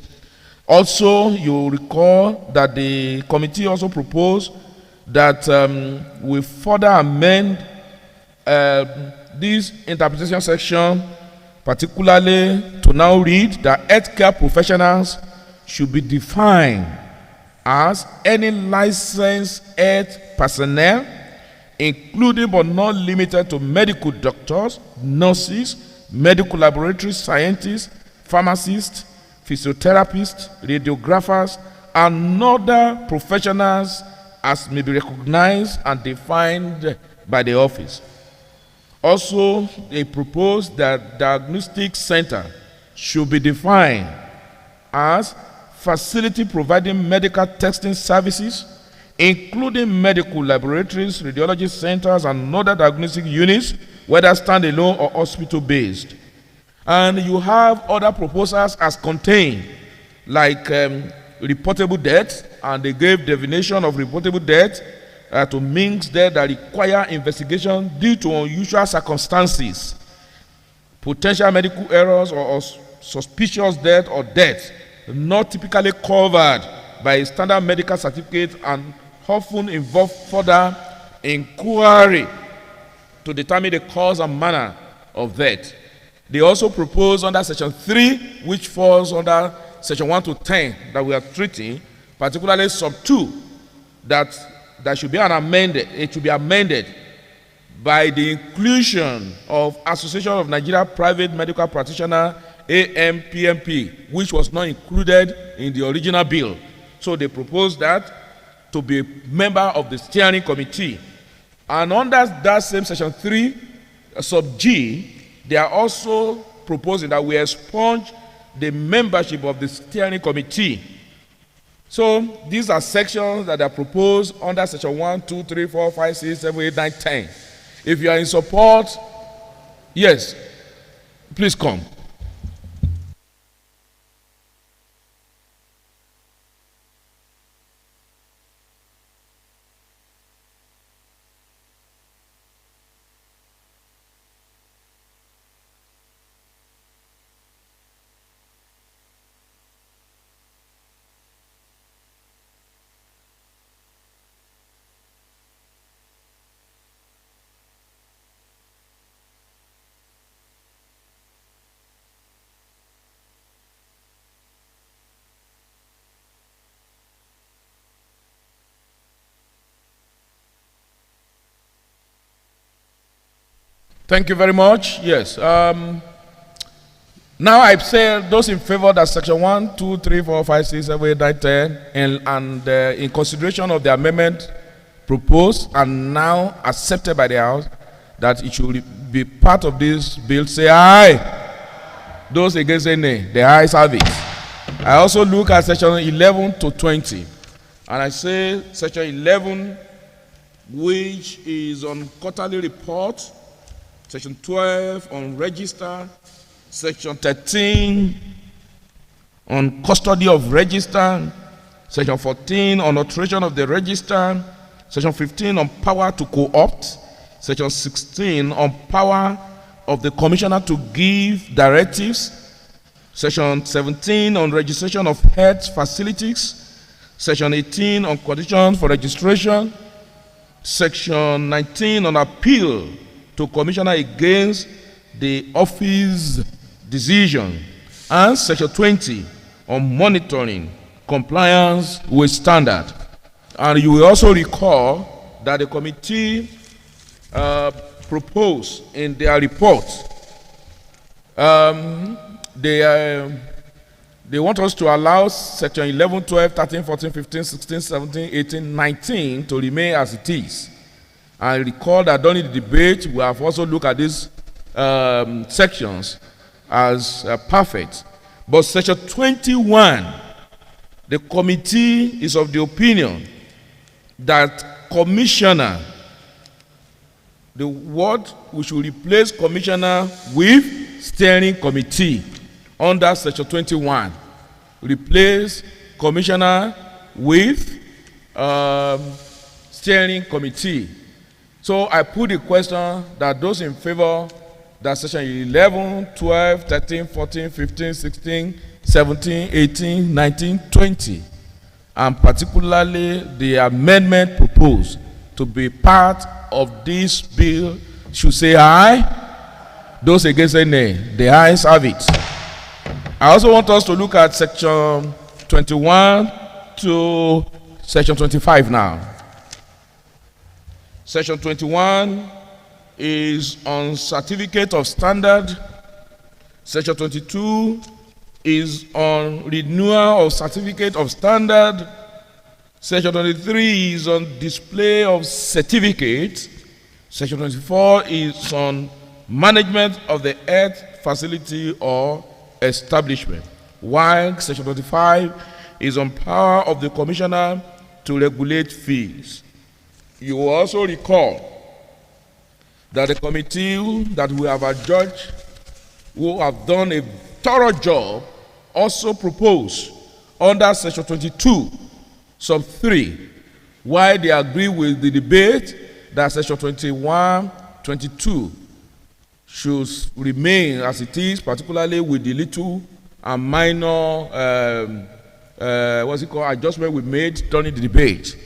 Also, you recall that the committee also proposed that we further amend this interpretation section, particularly to now read that healthcare professionals should be defined as any licensed health personnel, including but not limited to medical doctors, nurses, medical laboratory scientists, pharmacists, physiotherapists, radiographers, and other professionals as may be recognized and defined by the office. Also, they proposed that diagnostic center should be defined as facility providing medical testing services, including medical laboratories, radiology centers, and other diagnostic units, whether standalone or hospital-based. And you have other proposals as contained, like reportable death, and they gave definition of reportable death to means death that require investigation due to unusual circumstances, potential medical errors, or suspicious death or death not typically covered by a standard medical certificate and often involve further inquiry to determine the cause and manner of death. They also propose under section 3, which falls under section 1 to 10 that we are treating, particularly sub 2, that there should be an amended, it should be amended by the inclusion of Association of Nigeria Private Medical Practitioner, AMPMP, which was not included in the original bill. So they proposed that to be a member of the steering committee. And under that same section 3, sub G, they are also proposing that we expunge the membership of the steering committee. So these are sections that are proposed under section 1, 2, 3, 4, 5, 6, 7, 8, 9, 10. If you are in support, yes, please come. Thank you very much. Yes. Now I've said those in favor that section 1, 2, 3, 4, 5, 6, 7, 8, 9, 10, and in consideration of the amendment proposed and now accepted by the House, that it should be part of this bill, say aye. Those against say nay. The ayes have it. I also look at section 11 to 20, and I say section 11, which is on quarterly report, section 12 on register, section 13 on custody of register, section 14 on alteration of the register, section 15 on power to co-opt, section 16 on power of the commissioner to give directives, section 17 on registration of health facilities, section 18 on conditions for registration, section 19 on appeal to commissioner against the office decision, and section 20 on monitoring compliance with standard. And you will also recall that the committee proposed in their report, they want us to allow section 11, 12, 13, 14, 15, 16, 17, 18, 19 to remain as it is. I recall that during the debate, we have also looked at these sections as perfect. But section 21, the committee is of the opinion that commissioner, the word we should replace commissioner with steering committee under section 21. Replace commissioner with steering committee. So I put the question that those in favor that section 11, 12, 13, 14, 15, 16, 17, 18, 19, 20, and particularly the amendment proposed to be part of this bill should say aye. Those against say nay. The ayes have it. I also want us to look at section 21 to section 25 now. Section 21 is on certificate of standard. Section 22 is on renewal of certificate of standard. Section 23 is on display of certificate. Section 24 is on management of the health facility or establishment. While section 25 is on power of the commissioner to regulate fees. You will also recall that the committee that we have adjudged, who have done a thorough job, also proposed under section 22, sub 3, while they agree with the debate that section 21, 22 should remain as it is, particularly with the little and minor adjustment we made during the debate.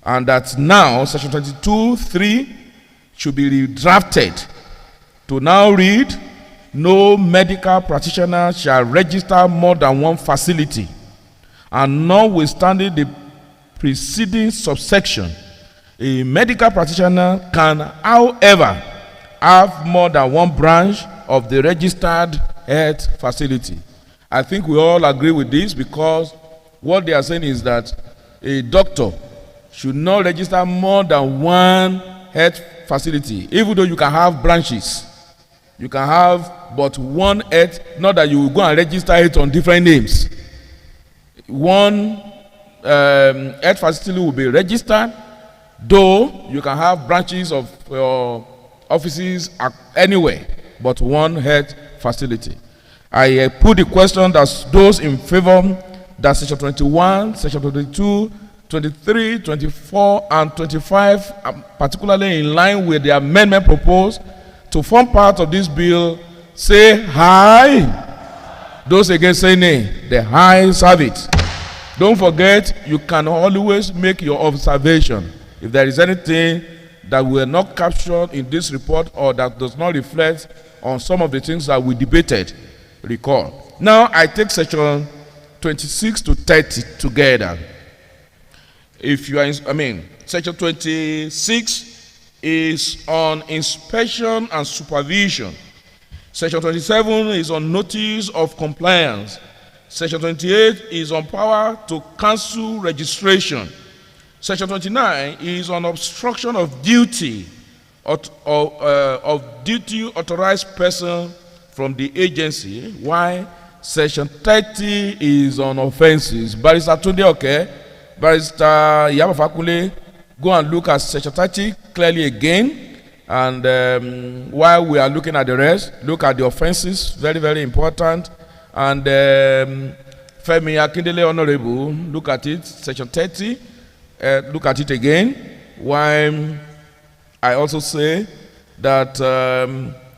And that now section 22(3) should be redrafted to now read, no medical practitioner shall register more than one facility, and notwithstanding the preceding subsection, A medical practitioner can, however, have more than one branch of the registered health facility. I think we all agree with this, because what they are saying is that a doctor should not register more than one health facility, even though you can have branches. You can have but one health, not that you will go and register it on different names. One health facility will be registered, though you can have branches of your offices anywhere, but one health facility. I put the question that those in favor that section 21, section 22, 23, 24, and 25, particularly in line with the amendment proposed to form part of this bill, say aye. Those against say nay. The ayes have it. Don't forget, you can always make your observation. If there is anything that were not captured in this report or that does not reflect on some of the things that we debated, recall. Now I take section 26 to 30 together. If you are, section 26 is on inspection and supervision. Section 27 is on notice of compliance. Section 28 is on power to cancel registration. Section 29 is on obstruction of duty of duty authorized person from the agency, while section 30 is on offenses. Barrister Tunde, okay? Barrister Yabafakule, go and look at section 30 clearly again. And while we are looking at the rest, look at the offenses, very, very important. And Femi Akindele, Honorable, look at it, section 30, look at it again. While I also say that,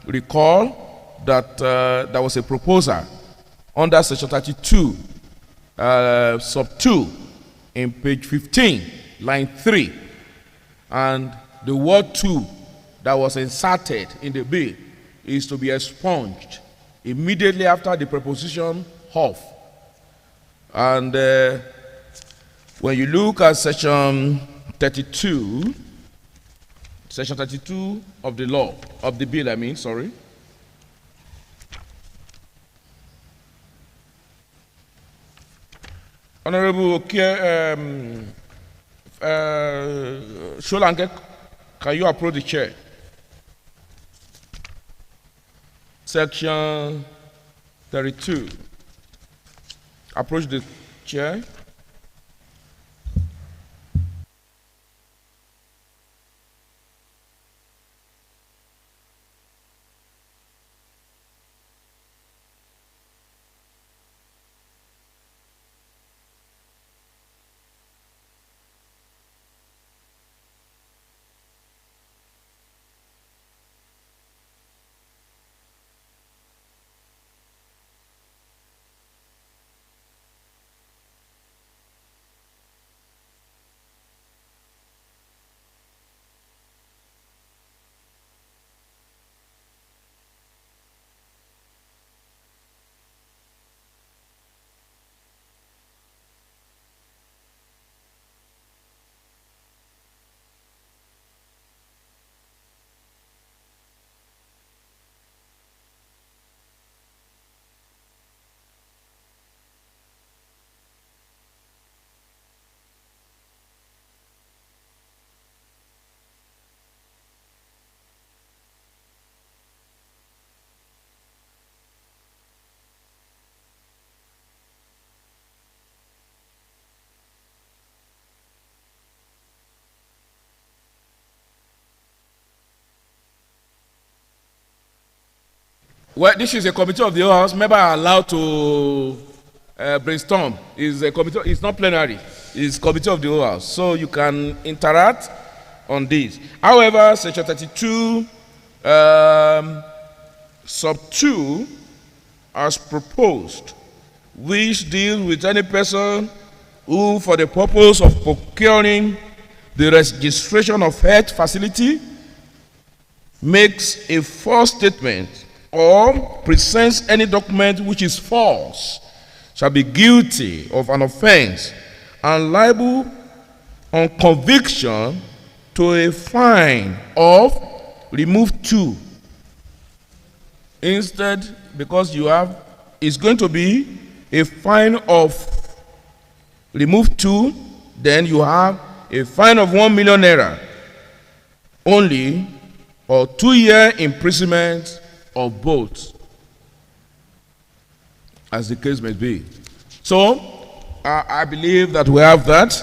recall that there was a proposal under section 32, sub 2, in page 15, line 3. And the word 2 that was inserted in the bill is to be expunged immediately after the preposition of. And when you look at section 32 of the law, of the bill, sorry. Honorable Sholanke, can you approach the chair? Section 32. Approach the chair. Well, this is a committee of the whole house. Members are allowed to brainstorm. It's a committee. It's not plenary. It's committee of the whole house. So you can interact on this. However, section 32, sub 2, as proposed, which deals with any person who, for the purpose of procuring the registration of health facility, makes a false statement or presents any document which is false, shall be guilty of an offense and liable on conviction to a fine of remove 2. Instead, because you have, it's going to be a fine of remove 2, then you have a fine of 1 million naira only, or 2-year imprisonment, or both, as the case may be. So, I believe that we have that.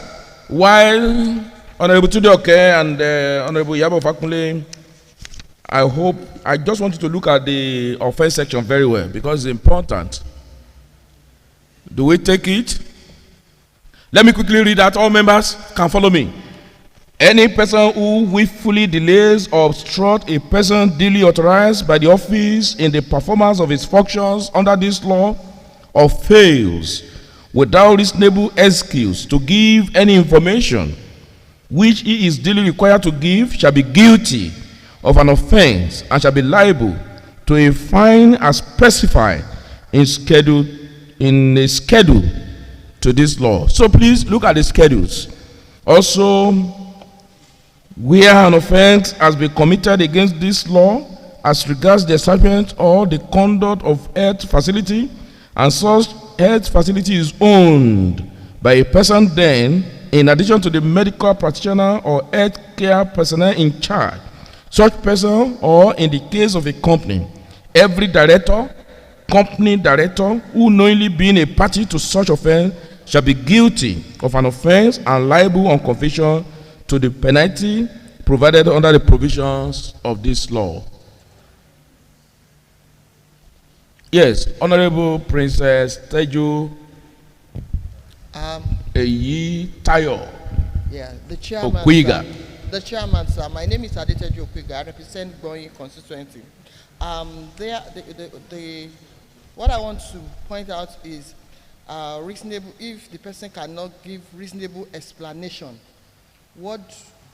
While Honorable Tudeoke and Honorable Yabo Fakunle, I just want you to look at the offense section very well, because it's important. Do we take it? Let me quickly read that. All members can follow me. Any person who willfully delays or obstructs a person duly authorized by the office in the performance of his functions under this law, or fails without reasonable excuse to give any information which he is duly required to give, shall be guilty of an offense and shall be liable to a fine as specified in a schedule to this law. So please look at the schedules. Also, where an offense has been committed against this law as regards the establishment or the conduct of health facility, and such health facility is owned by a person, then, in addition to the medical practitioner or health care personnel in charge, such person, or in the case of a company, every director, company director, who knowingly being a party to such offense, shall be guilty of an offense and liable on conviction to the penalty provided under the provisions of this law. Yes, Honorable Princess Teju Eyi Tayo. Yeah, the chairman. Okwiga. The chairman, sir. My name is Adeteju Okwiga. I represent Going constituency. What I want to point out is reasonable. If the person cannot give reasonable explanation, what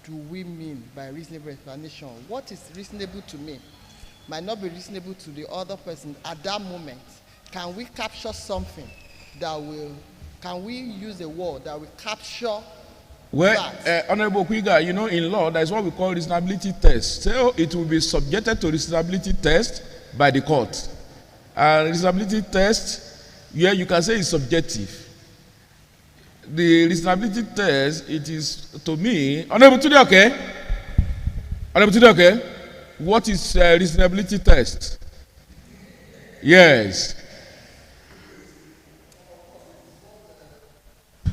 do we mean by reasonable explanation? What is reasonable to me might not be reasonable to the other person at that moment. Can we capture something that will, can we use a word that will capture that? Honorable Kwiga, you know, in law, there is what we call reasonability test. So it will be subjected to reasonability test by the court. Reasonability test, yeah, you can say it's subjective. The reasonability test, it is, to me, Honorable Tudeoke, what is reasonability test? Yes.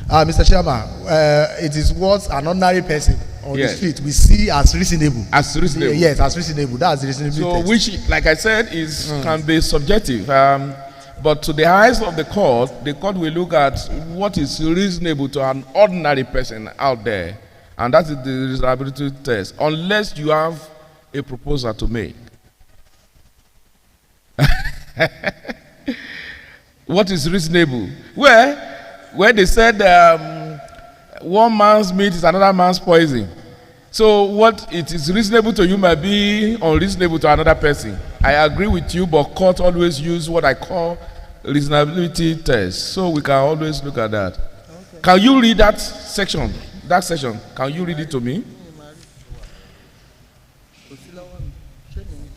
Mr. Chairman, it is what an ordinary person on the street we see as reasonable. As reasonable. Yes, as reasonable. That's the reasonable. So, test. which, like I said, is can be subjective. But to the eyes of the court will look at what is reasonable to an ordinary person out there, and that is the reasonability test. Unless you have a proposal to make. What is reasonable? Where they said one man's meat is another man's poison. So what it is reasonable to you might be unreasonable to another person. I agree with you, but court always use what I call reasonability test. So we can always look at that. Okay. Can you read that section? Can you read it to me?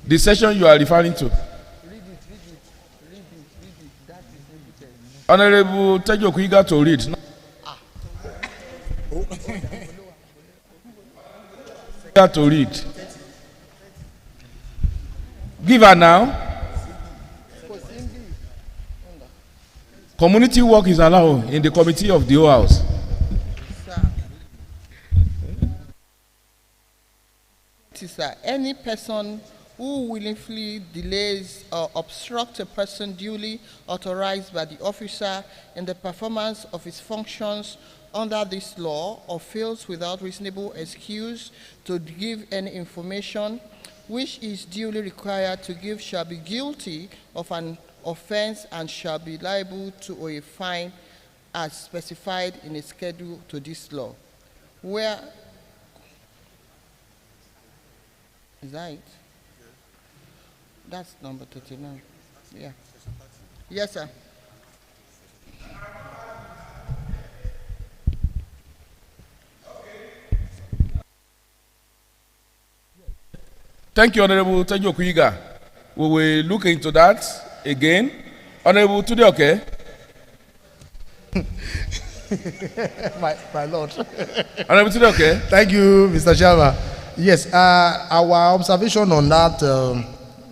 The section you are referring to. Honorable Teju Okwiga to read. To read. Give her now. Community work is allowed in the committee of the whole house. Sir, any person who willingly delays or obstructs a person duly authorized by the officer in the performance of his functions under this law, or fails without reasonable excuse to give any information which is duly required to give, shall be guilty of an offense and shall be liable to a fine as specified in a schedule to this law. Where is that it? That's number 39. Yeah. Yes, sir. Thank you, Honorable Tejo Kuiga. We will look into that again. Honorable Tude, okay? my lord. Honorable Tude, okay? Thank you, Mr. Chairman. Yes, our observation on that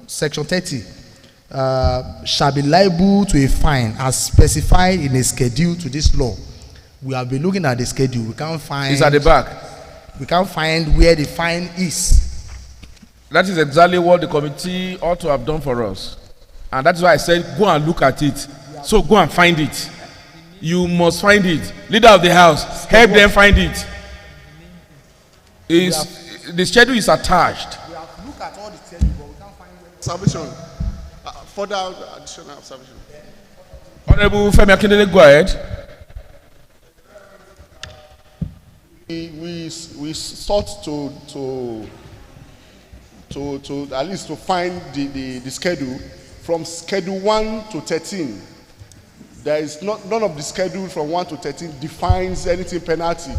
section 30 shall be liable to a fine as specified in a schedule to this law. We have been looking at the schedule. We can't find. It's at the back. We can't find where the fine is. That is exactly what the committee ought to have done for us. And that's why I said, go and look at it. So go and find it. You must find it. Leader of the house, help them find it. The schedule is attached. We have looked at all the schedule, but we can't find where. Observation. Further additional observation. Honorable Femi Akindele, go ahead. We sought to at least to find the schedule from schedule 1 to 13. There is none of the schedule from 1 to 13 defines anything penalty.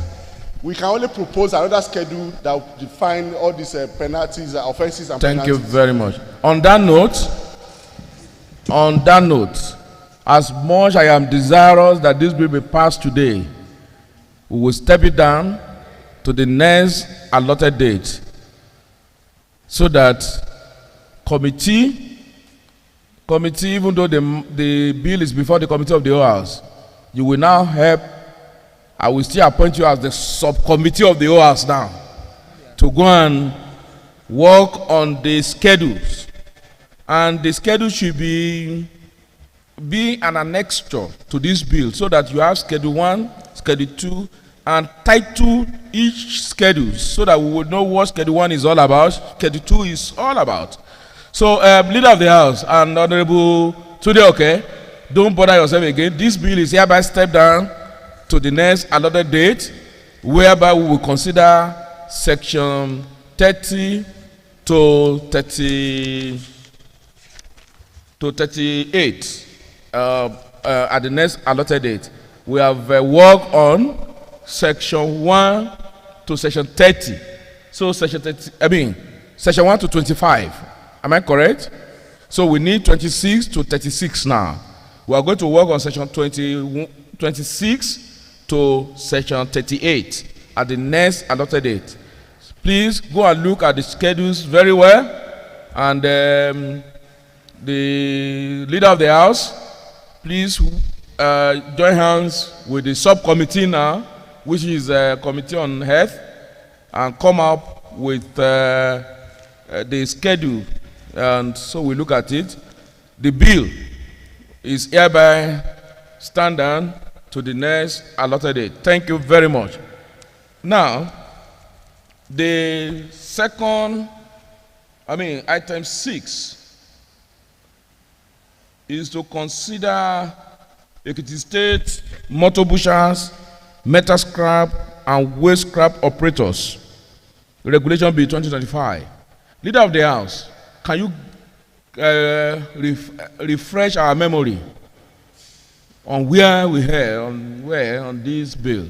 We can only propose another schedule that will define all these penalties, offenses and penalties. Thank you very much. On that note, as much I am desirous that this bill be passed today, we will step it down to the next allotted date so that committee, even though the bill is before the committee of the whole house, you will now help. I will still appoint you as the subcommittee of the whole house now to go and work on the schedules. And the schedule should be an annexure to this bill so that you have schedule 1, schedule 2, and title each schedule so that we would know what schedule 1 is all about, schedule 2 is all about. So, Leader of the House and Honorable Tude, okay, don't bother yourself again. This bill is hereby stepped down to the next allotted date, whereby we will consider section 30 to 38 at the next allotted date. We have worked on section 1 to section 30. So section 1 to 25. Am I correct? So we need 26 to 36 now. We are going to work on section 26 to section 38 at the next allotted date. Please go and look at the schedules very well. And the Leader of the House, please join hands with the subcommittee now, which is a committee on health, and come up with the schedule. And so we look at it. The bill is hereby stand down to the next allotted date. Thank you very much. Now, the second, item 6 is to consider Ekiti State motor bushers, metal scrap, and waste scrap operators. Regulation Bill 2025. Leader of the House, can you refresh our memory on where we are on this bill?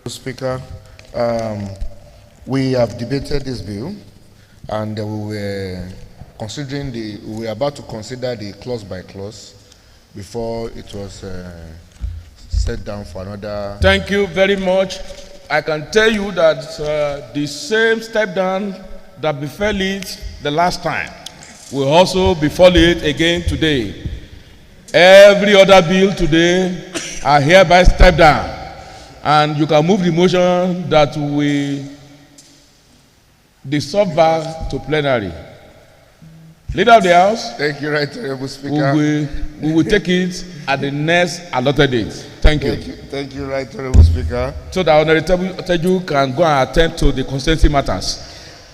Speaker, we have debated this bill, and we were about to consider the clause by clause before it was set down for another. Thank you very much. I can tell you that the same step down that befell it the last time will also befall it again today. Every other bill today are hereby stepped down, and you can move the motion that we dissolve back to plenary. Leader of the House, thank you, Right Honorable Speaker. We will take it at the next allotted date. Thank you. Thank you, Right Honorable Speaker. So that Honorable Teju can go and attend to the constituency matters.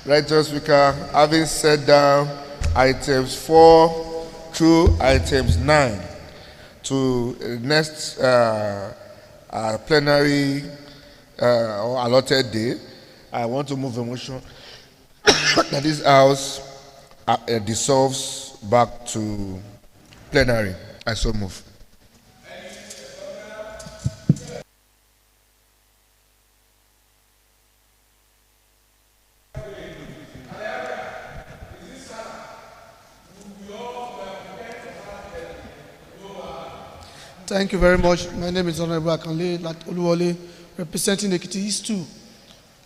Right Honorable Speaker, having set down items 4 through items 9 to next plenary or allotted day, I want to move a motion that this House dissolves back to plenary. I so move. Thank you very much. My name is Honorable Akanle Oluwole, representing Ekiti East 2.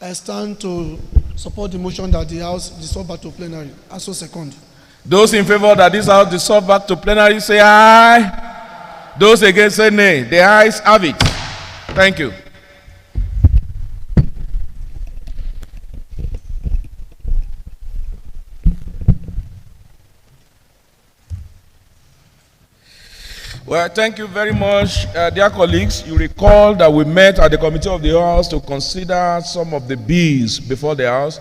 I stand to support the motion that the House dissolve back to plenary. I so second. Those in favor that this House dissolve back to plenary say aye. Those against say nay. The ayes have it. Thank you. Well, thank you very much, dear colleagues. You recall that we met at the Committee of the House to consider some of the bills before the House.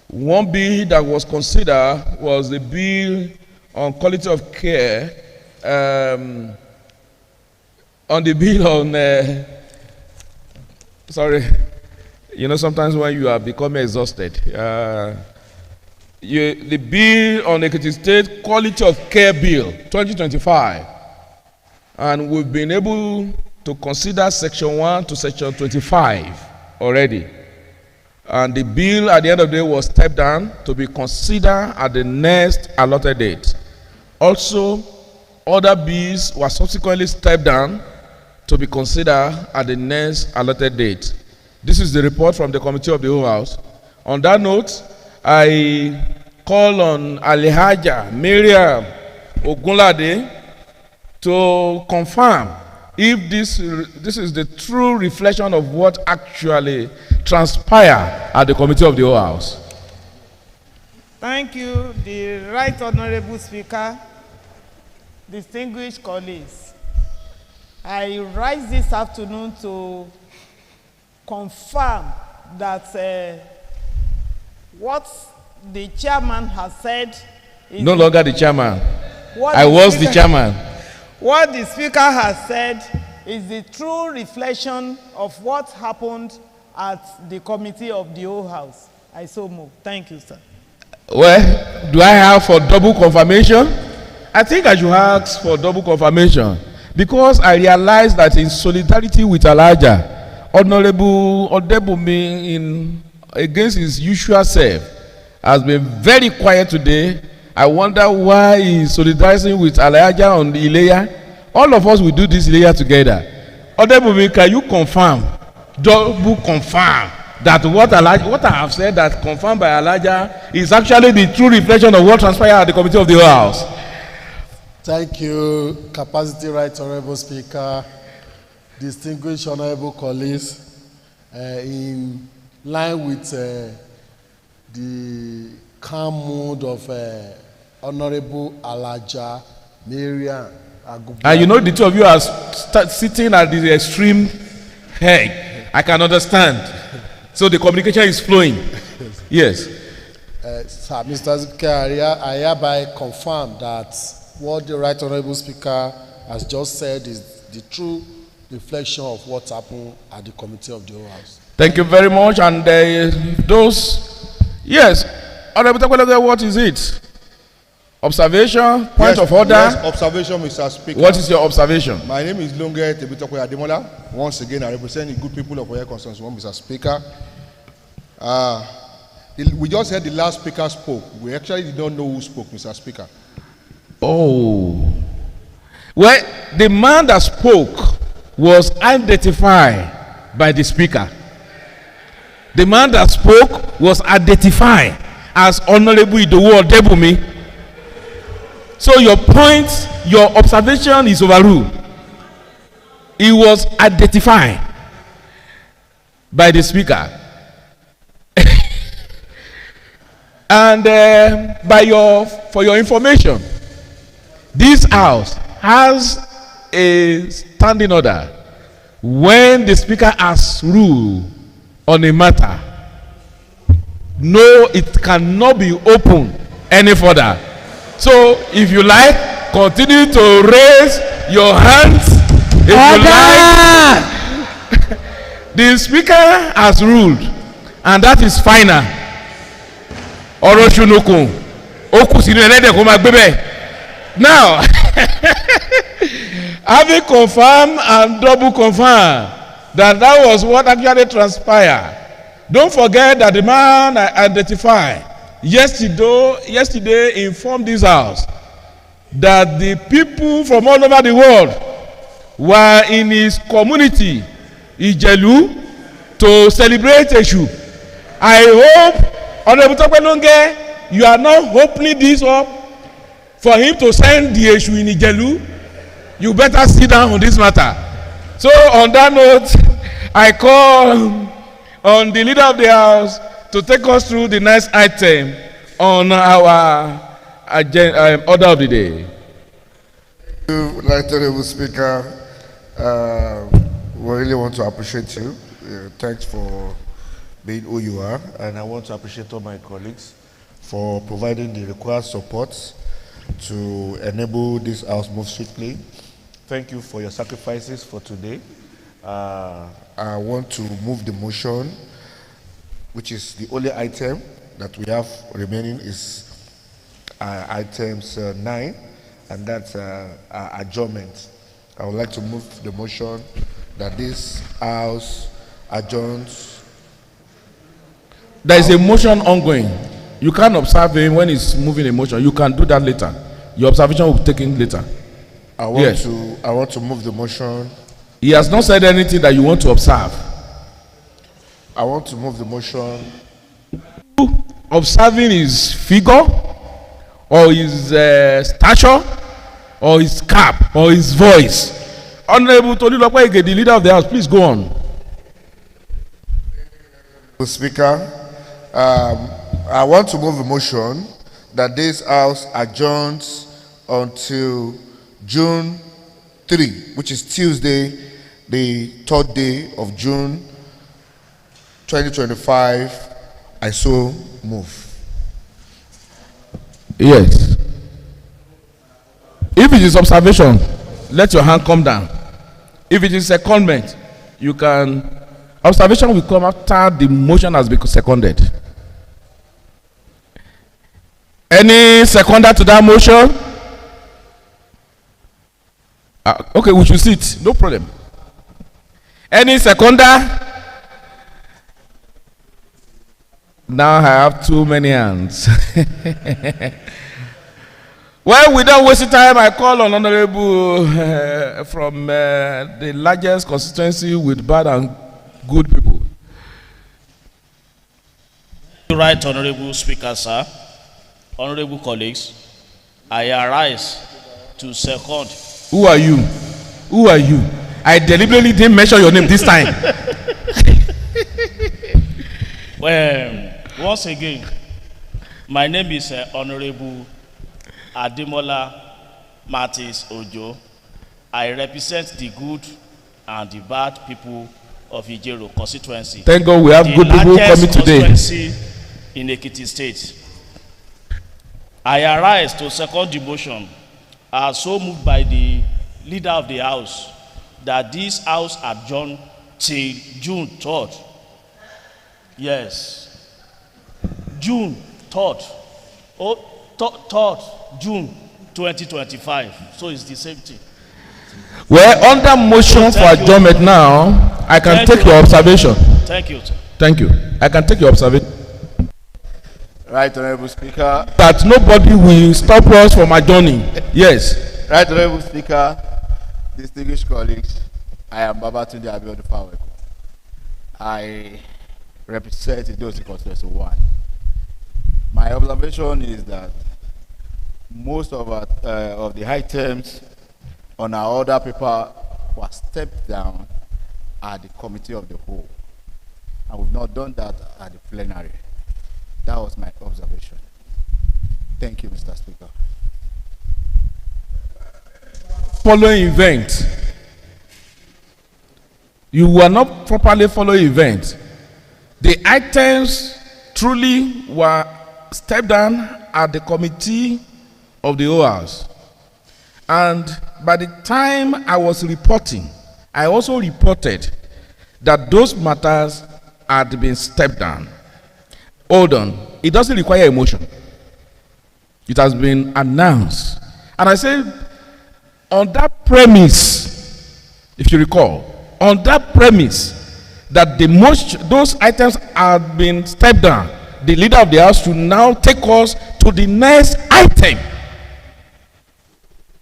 One bill that was considered was the bill on quality of care, on the bill on, sorry, you know, sometimes when you are becoming exhausted, the bill on Ekiti State Quality of Care Bill 2025. And we've been able to consider section 1 to section 25 already. And the bill at the end of the day was stepped down to be considered at the next allotted date. Also, other bills were subsequently stepped down to be considered at the next allotted date. This is the report from the Committee of the Whole House. On that note, I call on Alihaja Miriam Ogunlade to confirm if this is the true reflection of what actually transpired at the Committee of the Whole House. Thank you, the Right Honorable Speaker, distinguished colleagues. I rise this afternoon to confirm that what the chairman has said is no longer the chairman. I was the chairman. What the Speaker has said is the true reflection of what happened at the Committee of the Whole House. I so move. Thank you, sir. Well, do I have for double confirmation? I think I should ask for double confirmation because I realized that in solidarity with Elijah, Honorable Odebumi, against his usual self, has been very quiet today. I wonder why he's solidarizing with Elijah on the Ileya. All of us will do this Ileya together. Odebumi, can you confirm, double confirm, that what I have said that confirmed by Elijah is actually the true reflection of what transpired at the Committee of the Whole House? Thank you, Capacity Right Honorable Speaker, distinguished honorable colleagues. In line with the calm mood of Honorable Elijah Miriam Agubia. And you know the two of you are sitting at the extreme head. I can understand. So the communication is flowing. Yes. Sir, Mr. Speaker, I hereby confirm that what the Right Honorable Speaker has just said is the true reflection of what happened at the Committee of the Whole House. Thank you very much. And those, yes, Honorable Takwelege, what is it? Observation, point of order. Yes, observation, Mr. Speaker. What is your observation? My name is Longe Tebitokwe Ademola. Once again, I represent the good people of Oyo Constituency 1, Mr. Speaker. We just heard the last speaker spoke. We actually did not know who spoke, Mr. Speaker. Oh. Well, the man that spoke was identified by the speaker. The man that spoke was identified as Honorable Idowu Odebumi. So your point, your observation is overruled. He was identified by the speaker. And for your information, this house has a standing order. When the speaker has ruled on a matter, no, it cannot be opened any further. So if you like, continue to raise your hands. If you like, the speaker has ruled, and that is final. Now, having confirmed and double confirmed that was what actually transpired, don't forget that the man identified yesterday informed this house that the people from all over the world were in his community, Ijelu, to celebrate Eshu. I hope, Honorable Tokwenonge, you are not opening this up for him to send the Eshu in Ijelu. You better sit down on this matter. So on that note, I call on the leader of the house to take us through the next item on our order of the day. Thank you, Right Honorable Speaker. We really want to appreciate you. Thanks for being who you are, and I want to appreciate all my colleagues for providing the required support to enable this house move swiftly. Thank you for your sacrifices for today. I want to move the motion, which is the only item that we have remaining is items 9, and that's adjournment. I would like to move the motion that this house adjourns. There is a motion ongoing. You can't observe him when he's moving a motion. You can do that later. Your observation will be taken later. I want to move the motion. He has not said anything that you want to observe. I want to move the motion. Observing his figure, or his stature, or his cap, or his voice. Honorable Tolulope, the leader of the house, please go on. Speaker, I want to move a motion that this house adjourns until June 3, which is Tuesday, the 3rd day of June 2025. I so move. Yes. If it is observation, let your hand come down. If it is secondment, you can. Observation will come after the motion has been seconded. Any seconder to that motion? Okay, we should sit. No problem. Any seconder? Now I have too many hands. Well, without wasting time, I call on Honorable from the largest constituency with bad and good people. Right, Honorable Speaker, sir. Honorable colleagues, I arise to second. Who are you? Who are you? I deliberately didn't mention your name this time. Well, once again, my name is Honorable Ademola Martins Ojo. I represent the good and the bad people of Ijero constituency. Thank God we have good people coming today. Constituency in Ekiti State. I arise to second the motion as so moved by the leader of the house that this house adjourn till June 3rd. Yes. June 3rd. Oh, 3rd June 2025. So it's the same thing. Well, under motion for adjournment now, I can take your observation. Thank you, sir. Thank you. I can take your observation. Right, Honorable Speaker. That nobody will stop us from adjourning. Yes. Right, Honorable Speaker, distinguished colleagues, I am Babatunde Abiodun. I represent Idosi Constituency 1. My observation is that most of the items on our order paper were stepped down at the committee of the whole, and we've not done that at the plenary. That was my observation. Thank you, Mr. Speaker. Following event. You were not properly following event. The items truly were stepped down at the committee of the whole house. And by the time I was reporting, I also reported that those matters had been stepped down. Hold on. It doesn't require emotion. It has been announced. And I said, on that premise, if you recall, on that premise that those items have been stepped down, the leader of the house should now take us to the next item.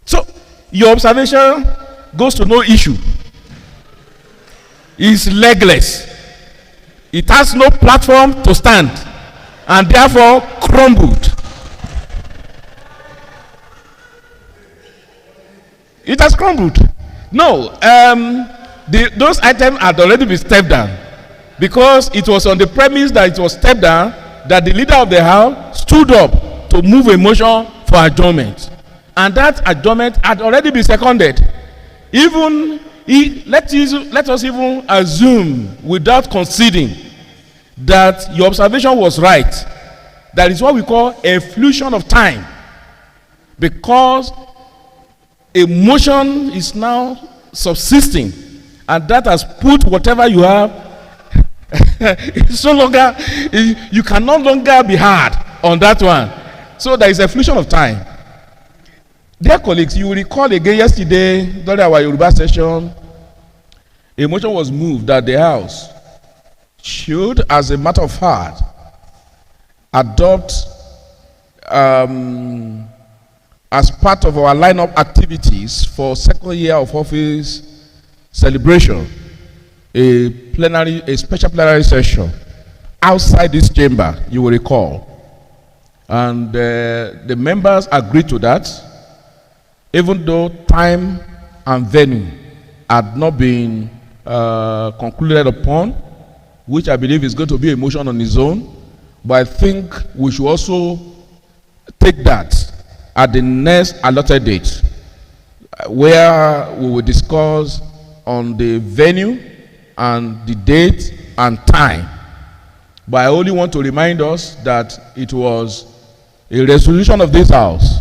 So, your observation goes to no issue. It's legless. It has no platform to stand, and therefore crumbled. It has crumbled. No, those items had already been stepped down, because it was on the premise that it was stepped down that the leader of the house stood up to move a motion for adjournment, and that adjournment had already been seconded. Even let us even assume, without conceding, that your observation was right. That is what we call a fusion of time, because a motion is now subsisting, and that has put whatever you have. It's no longer, you can no longer be hard on that one. So there is a fusion of time. Dear colleagues, you will recall again yesterday during our Yoruba session, a motion was moved that the House should, as a matter of fact, adopt as part of our lineup activities for second year of office celebration, a special plenary session outside this chamber, you will recall. And the members agreed to that, even though time and venue had not been concluded upon, which I believe is going to be a motion on its own. But I think we should also take that at the next allotted date, where we will discuss on the venue and the date and time. But I only want to remind us that it was a resolution of this House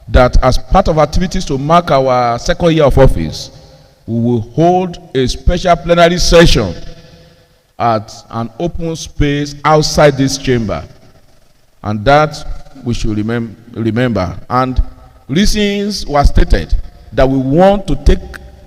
that as part of activities to mark our second year of office, we will hold a special plenary session at an open space outside this chamber. And that we should remember. And reasons were stated that we want to take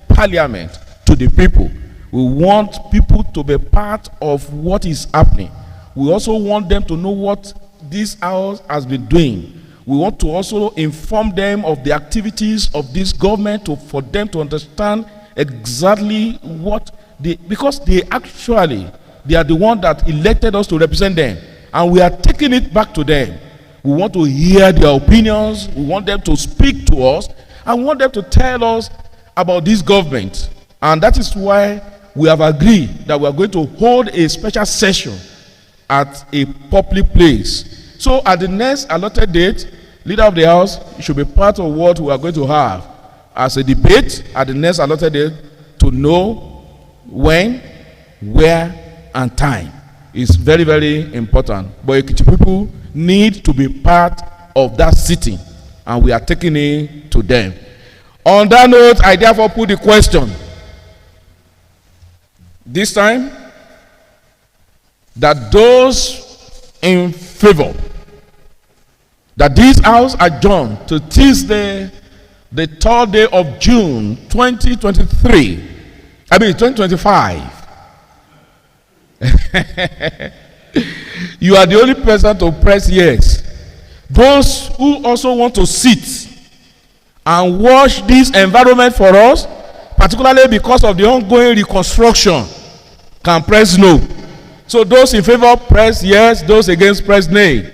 parliament to the people. We want people to be part of what is happening. We also want them to know what this house has been doing. We want to also inform them of the activities of this government for them to understand exactly what because they are the one that elected us to represent them, and we are taking it back to them. We want to hear their opinions. We want them to speak to us, and we want them to tell us about this government. And that is why we have agreed that we are going to hold a special session at a public place. So at the next allotted date, leader of the house should be part of what we are going to have as a debate at the next allotted date, to know when, where, and time. It's very, very important. But Ekiti people need to be part of that sitting, and we are taking it to them. On that note, I therefore put the question this time, that those in favor that this house adjourn to Tuesday, the 3rd day of June 2025. You are the only person to press yes. Those who also want to sit and watch this environment for us, particularly because of the ongoing reconstruction, can press no. So those in favor press yes, those against press nay.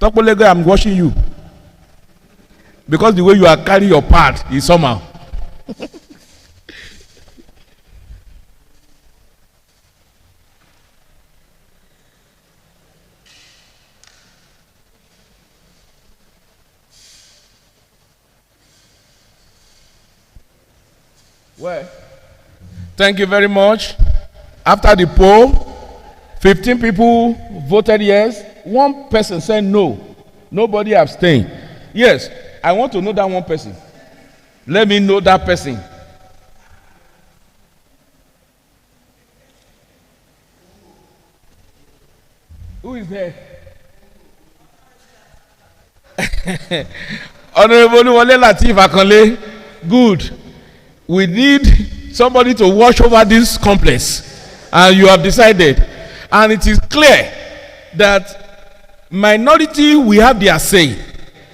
Tokolego, I'm watching you, because the way you are carrying your part is somehow. Well, thank you very much. After the poll, 15 people voted yes. One person said no. Nobody abstained. Yes, I want to know that one person. Let me know that person. Who is there? Honorable Wale Latif Akanle. Good. We need somebody to watch over this complex, and you have decided. And it is clear that minority will have their say,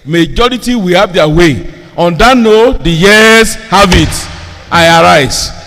majority will have their way. On that note, the yes have it. I arise.